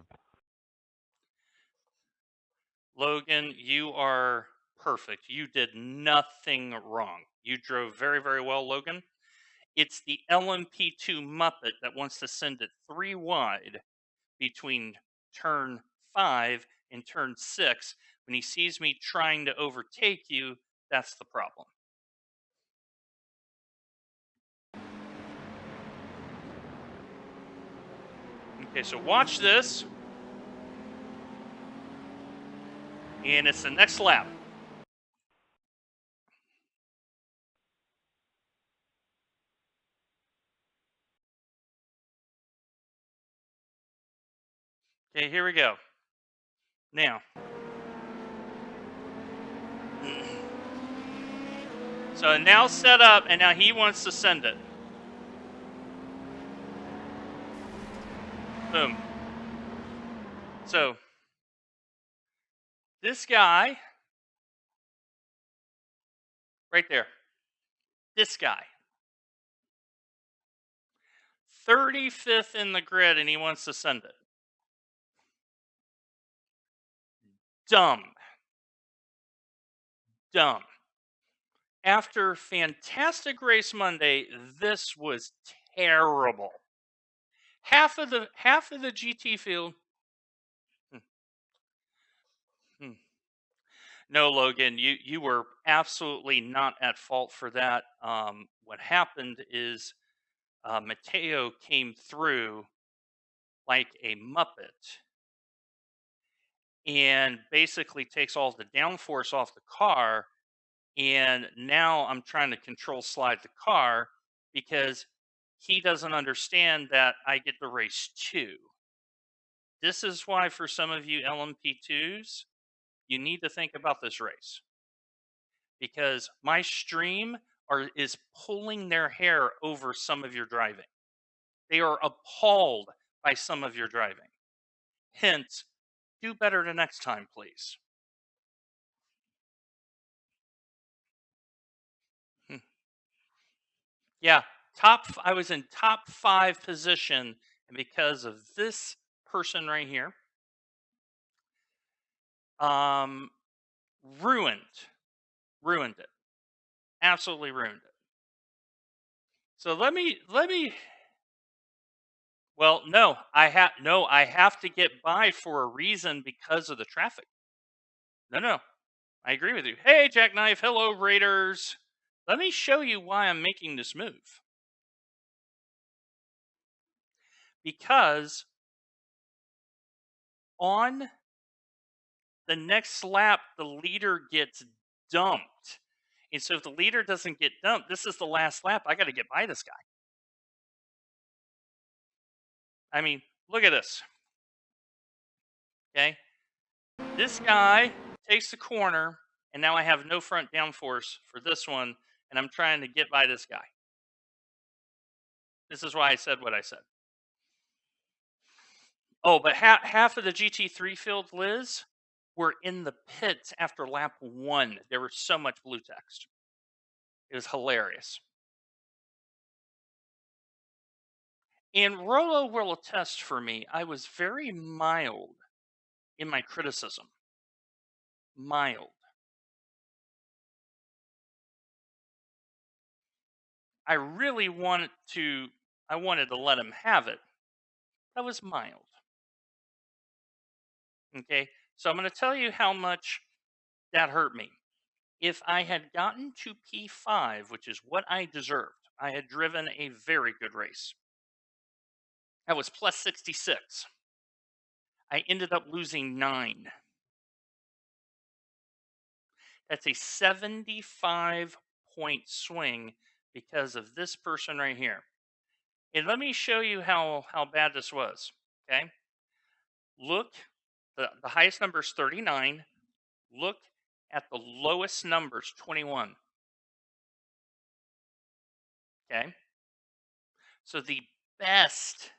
Logan, you are perfect. You did nothing wrong. You drove very, very well, Logan. It's the LMP2 Muppet that wants to send it 3 wide between turn 5 and turn 6, When he sees me trying to overtake you, that's the problem. Okay, so watch this. And it's the next lap. Okay, here we go. Now. So now set up, and now he wants to send it. Boom. So this guy, right there, this guy, 35th in the grid, and he wants to send it. Dumb. After fantastic race Monday, this was terrible. Half of the GT field. No, Logan, you were absolutely not at fault for that. What happened is Mateo came through like a Muppet and basically takes all the downforce off the car. And now I'm trying to control slide the car because he doesn't understand that I get the race too. This is why for some of you LMP2s, you need to think about this race. Because my stream is pulling their hair over some of your driving. They are appalled by some of your driving. Hence, do better the next time, please. Yeah, I was in top 5 position, and because of this person right here, ruined it, absolutely ruined it. So let me. Well, no, I have to get by for a reason because of the traffic. No, I agree with you. Hey, Jackknife. Hello, Raiders. Let me show you why I'm making this move. Because on the next lap, the leader gets dumped. And so if the leader doesn't get dumped, this is the last lap. I got to get by this guy. I mean, look at this. Okay. This guy takes the corner, and now I have no front downforce for this one, and I'm trying to get by this guy. This is why I said what I said. Oh, but half of the GT3 field, Liz, were in the pits after lap 1. There was so much blue text. It was hilarious. And Rolo will attest for me, I was very mild in my criticism. Mild. I really wanted to let him have it. That was mild. Okay, so I'm going to tell you how much that hurt me. If I had gotten to P5, which is what I deserved, I had driven a very good race. That was plus 66. I ended up losing 9. That's a 75-point swing because of this person right here. And let me show you how bad this was. Okay. Look, the highest number is 39. Look at the lowest numbers, 21. Okay. So the best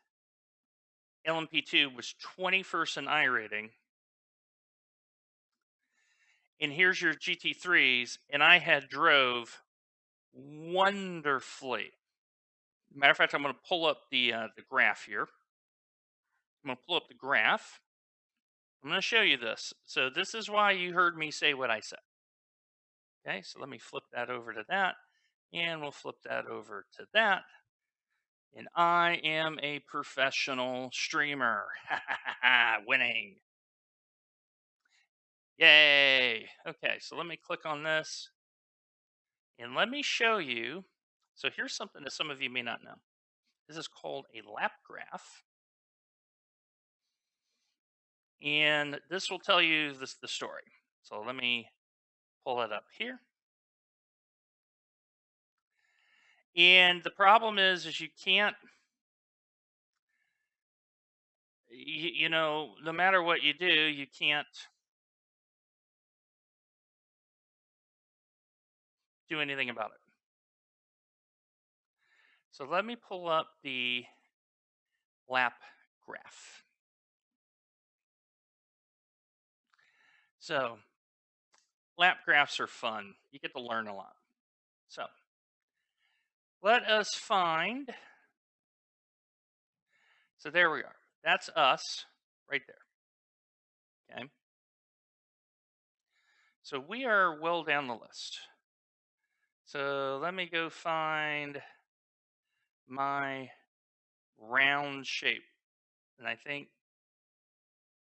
LMP2 was 21st in I rating. And here's your GT3s, and I had drove wonderfully. Matter of fact, I'm going to pull up the graph here. I'm going to pull up the graph. I'm going to show you this. So this is why you heard me say what I said. Okay, so let me flip that over to that, and we'll flip that over to that. And I am a professional streamer. Winning. Yay! Okay, so let me click on this and let me show you. So here's something that some of you may not know. This is called a lap graph. And this will tell you the story. So let me pull it up here. And the problem is you can't, no matter what you do, you can't do anything about it. So let me pull up the lap graph. So lap graphs are fun. You get to learn a lot. So let us find. So there we are. That's us right there. Okay. So we are well down the list. So let me go find my round shape. And I think,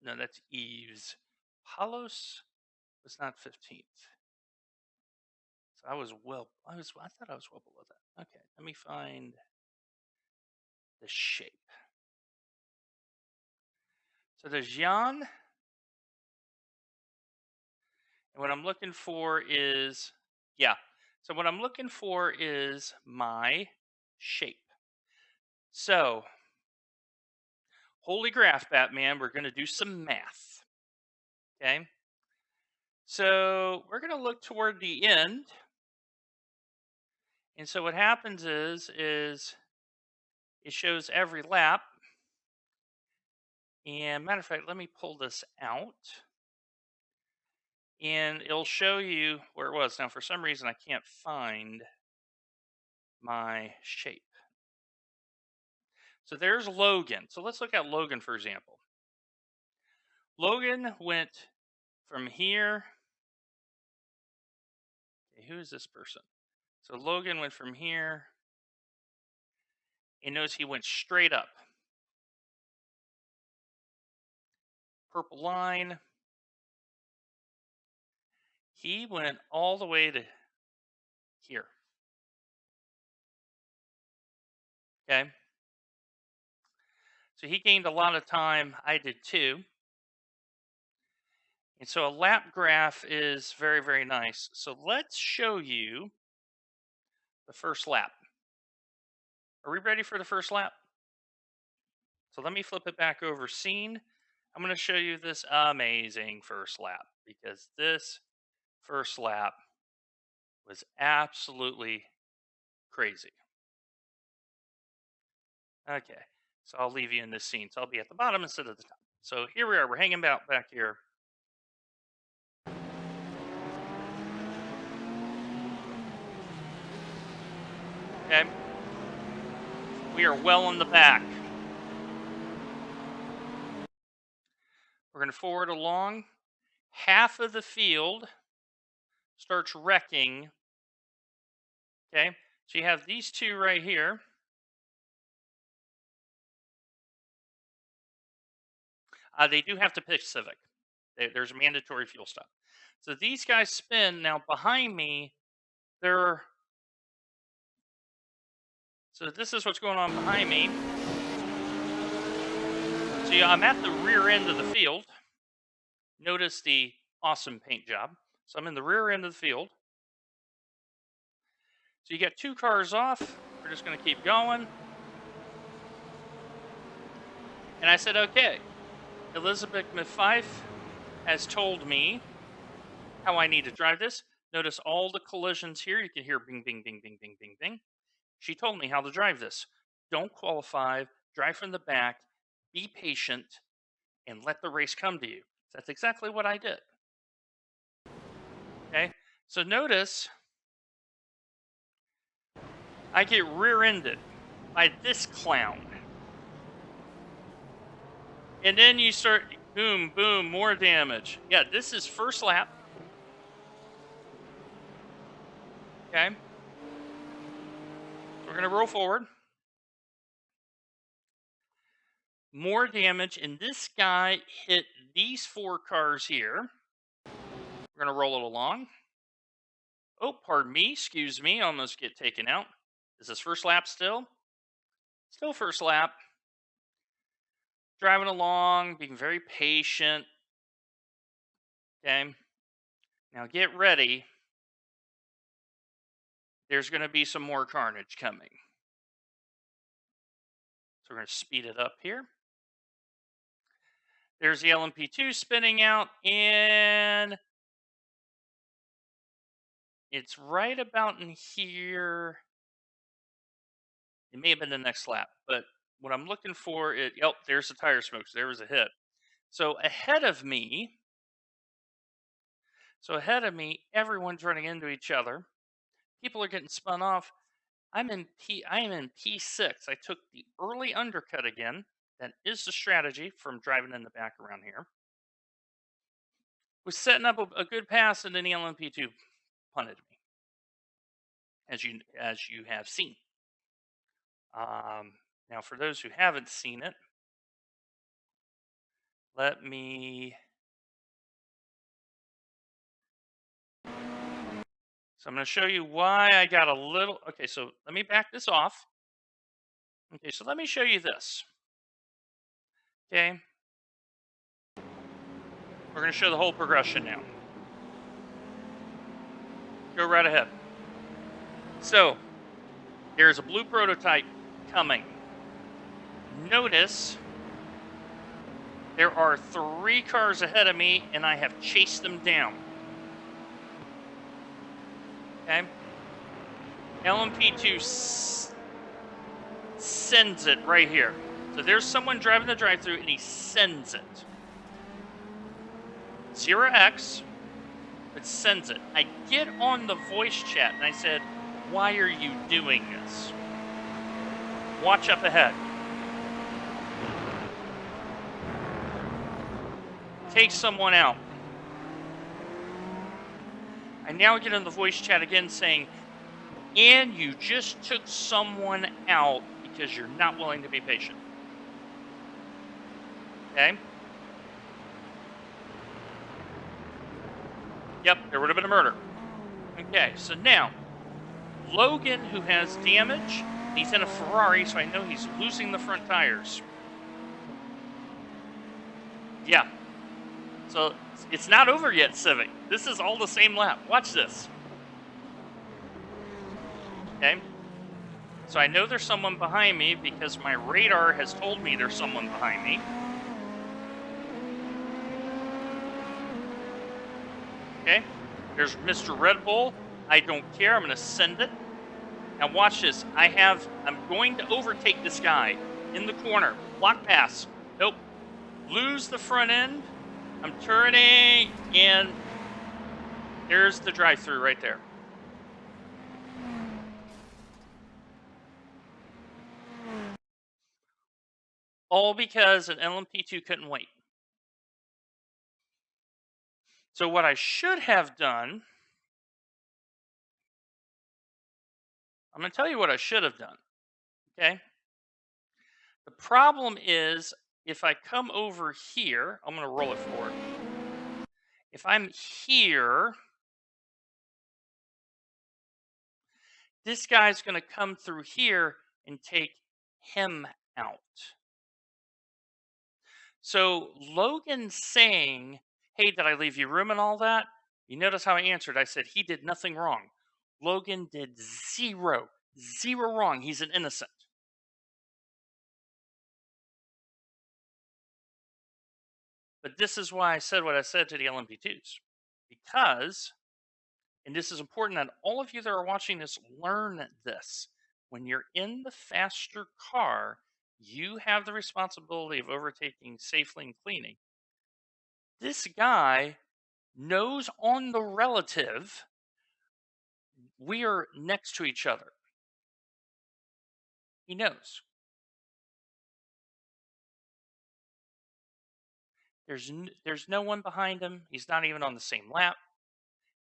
no, that's Eve's. Palos was not 15th. So I thought I was well below that. Okay, let me find the shape. So there's Jan. And what I'm looking for is, So what I'm looking for is my shape. So, holy graph, Batman, we're going to do some math. Okay. So we're going to look toward the end. And so what happens is it shows every lap. And matter of fact, let me pull this out. And it'll show you where it was. Now, for some reason, I can't find my shape. So there's Logan. So let's look at Logan, for example. Logan went from here. Okay, who is this person? So Logan went from here. And notice he went straight up. Purple line. He went all the way to here. Okay. So he gained a lot of time. I did too. And so a lap graph is very, very nice. So let's show you the first lap. Are we ready for the first lap? So let me flip it back over scene. I'm going to show you this amazing first lap because this first lap was absolutely crazy. Okay, so I'll leave you in this scene. So I'll be at the bottom instead of the top. So here we are. We're hanging out back here. Okay. We are well in the back. We're going to forward along. Half of the field starts wrecking. Okay. So you have these two right here. They do have to pick Civic. There's a mandatory fuel stop. So these guys spin. Now behind me, so this is what's going on behind me. So yeah, I'm at the rear end of the field. Notice the awesome paint job. So I'm in the rear end of the field. So you got two cars off. We're just going to keep going. And I said, okay, Elizabeth McFife has told me how I need to drive this. Notice all the collisions here. You can hear bing, bing, bing, bing, bing, bing, bing. She told me how to drive this. Don't qualify, drive from the back, be patient, and let the race come to you. That's exactly what I did. Okay, so notice I get rear-ended by this clown. And then you start, boom, boom, more damage. Yeah, this is first lap. Okay. We're going to roll forward. More damage, and this guy hit these four cars here. We're going to roll it along. Oh, pardon me. Excuse me. Almost get taken out. Is this first lap still? Still first lap. Driving along, being very patient. Okay. Now get ready. There's going to be some more carnage coming. So we're going to speed it up here. There's the LMP2 spinning out, and it's right about in here. It may have been the next lap, but what I'm looking for is, oh, there's the tire smoke. So there was a hit. So ahead of me, everyone's running into each other. People are getting spun off. I am in P6. I took the early undercut again. That is the strategy from driving in the back around here. Was setting up a good pass, and then the LMP2 punted me, as you have seen. Now, for those who haven't seen it, let me. So I'm going to show you why I got a little. Okay, so let me back this off. Okay, so let me show you this. Okay. We're going to show the whole progression now. Go right ahead. So, there's a blue prototype coming. Notice there are 3 cars ahead of me, and I have chased them down. Okay? LMP2 sends it right here. So there's someone driving the drive-thru, and he sends it. 0x, but sends it. I get on the voice chat, and I said, why are you doing this? Watch up ahead. Take someone out. I now get in the voice chat again saying, and you just took someone out because you're not willing to be patient. Okay? Yep, there would have been a murder. Okay, so now, Logan, who has damage, he's in a Ferrari, so I know he's losing the front tires. Yeah. So, it's not over yet, Civic. This is all the same lap. Watch this. Okay? So I know there's someone behind me because my radar has told me there's someone behind me. Okay? There's Mr. Red Bull. I don't care. I'm going to send it. Now watch this. I'm going to overtake this guy in the corner. Block pass. Nope. Lose the front end. I'm turning, and there's the drive-thru right there. All because an LMP2 couldn't wait. So what I should have done, I'm going to tell you what I should have done. Okay? The problem is, if I come over here, I'm going to roll it forward. If I'm here, this guy's going to come through here and take him out. So Logan saying, hey, did I leave you room and all that? You notice how I answered. I said he did nothing wrong. Logan did zero wrong. He's an innocent. But this is why I said what I said to the LMP2s. Because, and this is important that all of you that are watching this learn this. When you're in the faster car, you have the responsibility of overtaking safely and cleaning. This guy knows on the relative we are next to each other. He knows. There's no one behind him. He's not even on the same lap.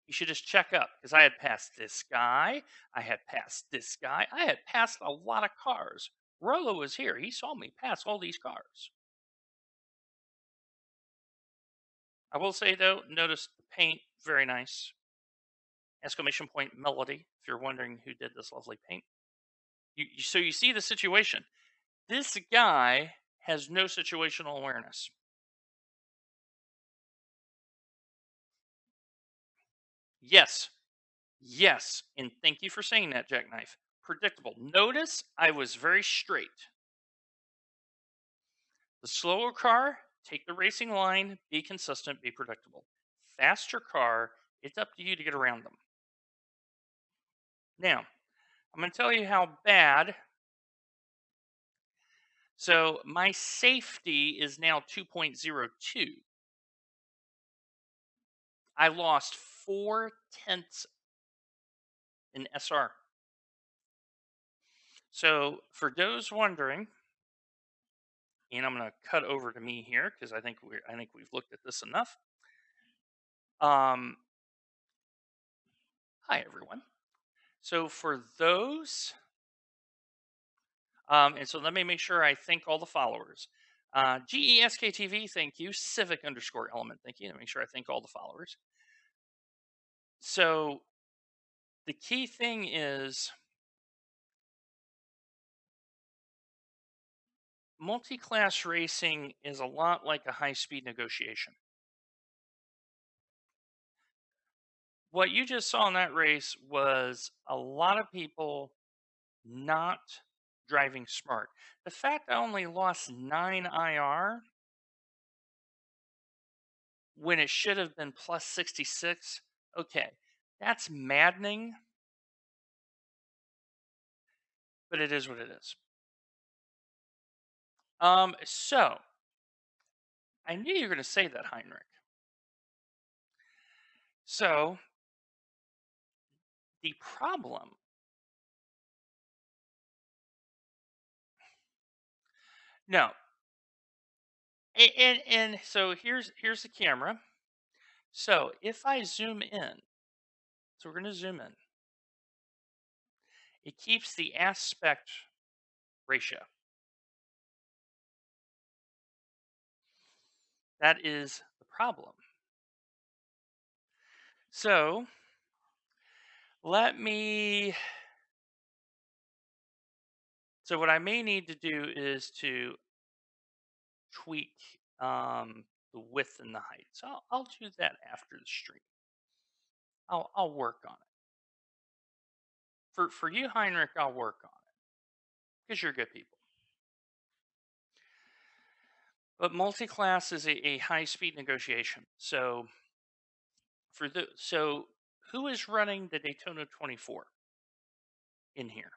You should just check up, because I had passed this guy. I had passed this guy. I had passed a lot of cars. Rolo was here. He saw me pass all these cars. I will say, though, notice the paint, very nice. Exclamation point melody, if you're wondering who did this lovely paint. So you see the situation. This guy has no situational awareness. Yes. Yes. And thank you for saying that, Jackknife. Predictable. Notice I was very straight. The slower car, take the racing line, be consistent, be predictable. Faster car, it's up to you to get around them. Now, I'm going to tell you how bad. So my safety is now 2.02. I lost 4/10 in SR. So for those wondering, and I'm going to cut over to me here because I think we've looked at this enough. Hi everyone. So for those, and so let me make sure I thank all the followers. GESKTV, thank you. Civic_element, thank you. Let me make sure I thank all the followers. So the key thing is multi-class racing is a lot like a high-speed negotiation. What you just saw in that race was a lot of people not driving smart. The fact I only lost 9 IR when it should have been plus 66, okay, that's maddening, but it is what it is. So I knew you were going to say that, Heinrich. So the problem, no, and so here's the camera. So if I zoom in, so we're going to zoom in. It keeps the aspect ratio. That is the problem. So let me. So what I may need to do is to tweak the width and the height. So I'll do that after the stream. I'll work on it. For you, Heinrich, I'll work on it because you're good people. But multi-class is a high-speed negotiation. So who is running the Daytona 24 in here?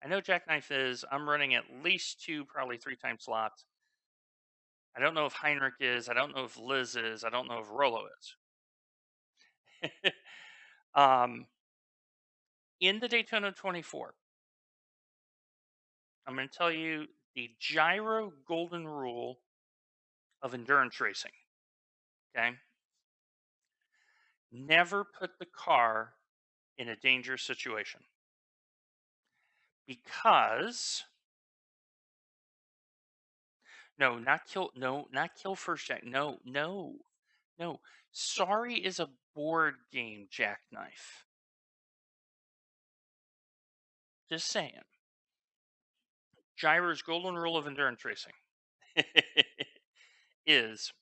I know Jackknife is. I'm running at least 2, probably 3 time slots. I don't know if Heinrich is. I don't know if Liz is. I don't know if Rolo is. In the Daytona 24, I'm going to tell you the gyro golden rule of endurance racing. Okay? Never put the car in a dangerous situation. Because not kill first, Jack. No. Sorry is a board game, Jackknife. Just saying. Gyro's golden rule of endurance racing is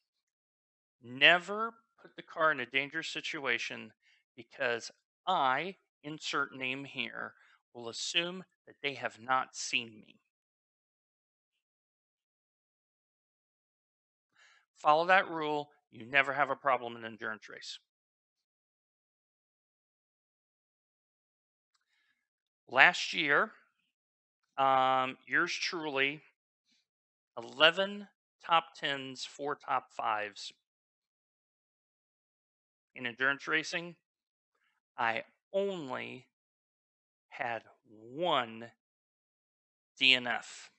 never put the car in a dangerous situation because I, insert name here, will assume that they have not seen me. Follow that rule. You never have a problem in an endurance race. Last year, yours truly, 11 top 10s, 4 top 5s in endurance racing. I only had 1 DNF.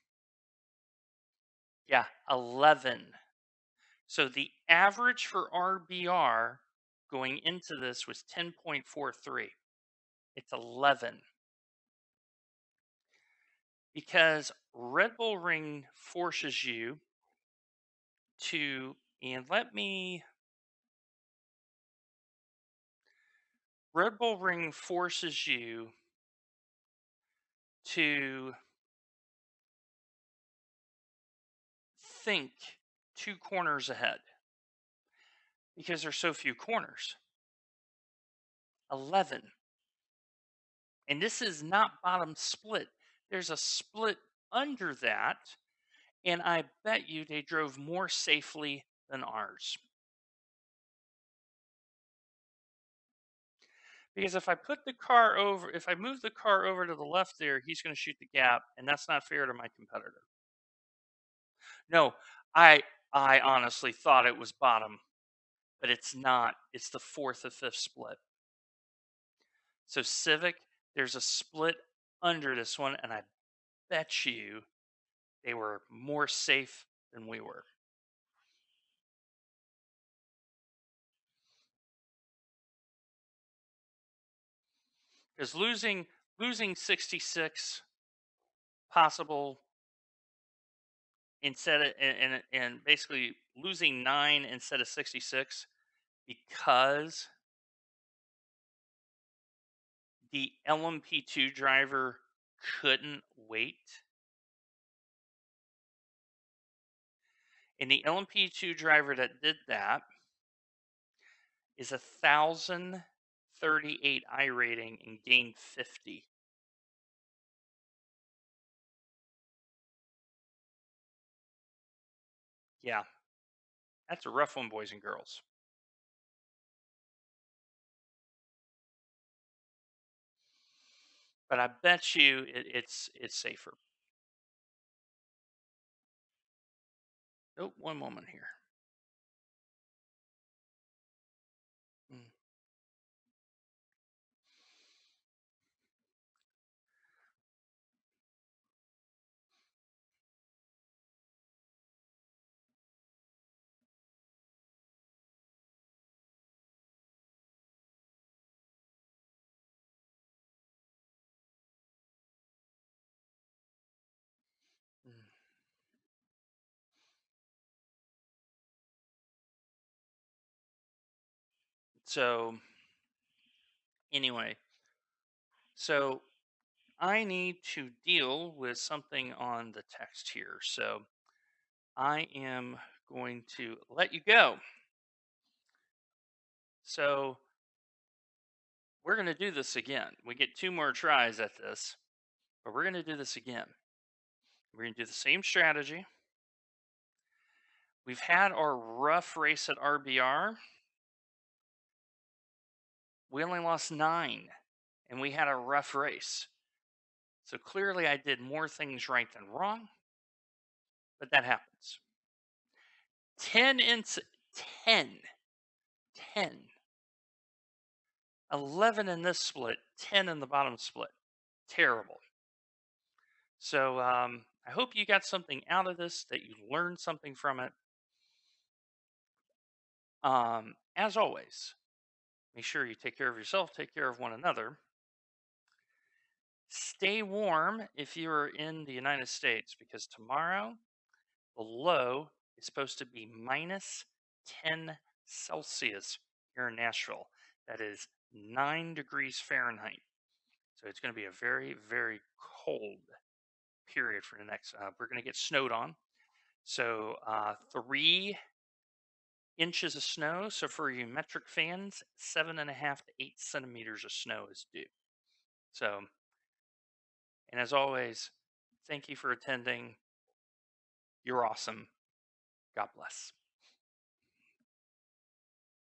Yeah, 11. So the average for RBR going into this was 10.43. It's 11. Because Red Bull Ring forces you to, and let me Red Bull Ring forces you to think 2 corners ahead because there's so few corners. 11. And this is not bottom split. There's a split under that, and I bet you they drove more safely than ours. Because if I move the car over to the left there, he's going to shoot the gap, and that's not fair to my competitor. No, I honestly thought it was bottom, but it's not. It's the 4th or 5th split. So Civic, there's a split under this one, and I bet you they were more safe than we were. Because losing 66 possible instead of and basically losing 9 instead of 66 because the LMP2 driver couldn't wait. And the LMP2 driver that did that is 1,038 I rating and gained 50. Yeah, that's a rough one, boys and girls. But I bet you it's safer. Oh, one moment here. Mm. Mm. So, anyway, so I need to deal with something on the text here. So, I am going to let you go. So, we're going to do this again. We get 2 more tries at this, but we're going to do this again. We're going to do the same strategy. We've had our rough race at RBR. We only lost 9, and we had a rough race. So clearly I did more things right than wrong, but that happens. 10, 11 in this split, 10 in the bottom split. Terrible. So I hope you got something out of this, that you learned something from it. As always, make sure you take care of yourself, take care of one another. Stay warm if you're in the United States, because tomorrow the low is supposed to be minus 10 Celsius here in Nashville. That is 9 degrees Fahrenheit. So it's going to be a very, very cold period for the next. We're going to get snowed on. So 3 inches of snow. So for you metric fans, 7.5 to 8 centimeters of snow is due. So, and as always, thank you for attending. You're awesome. God bless.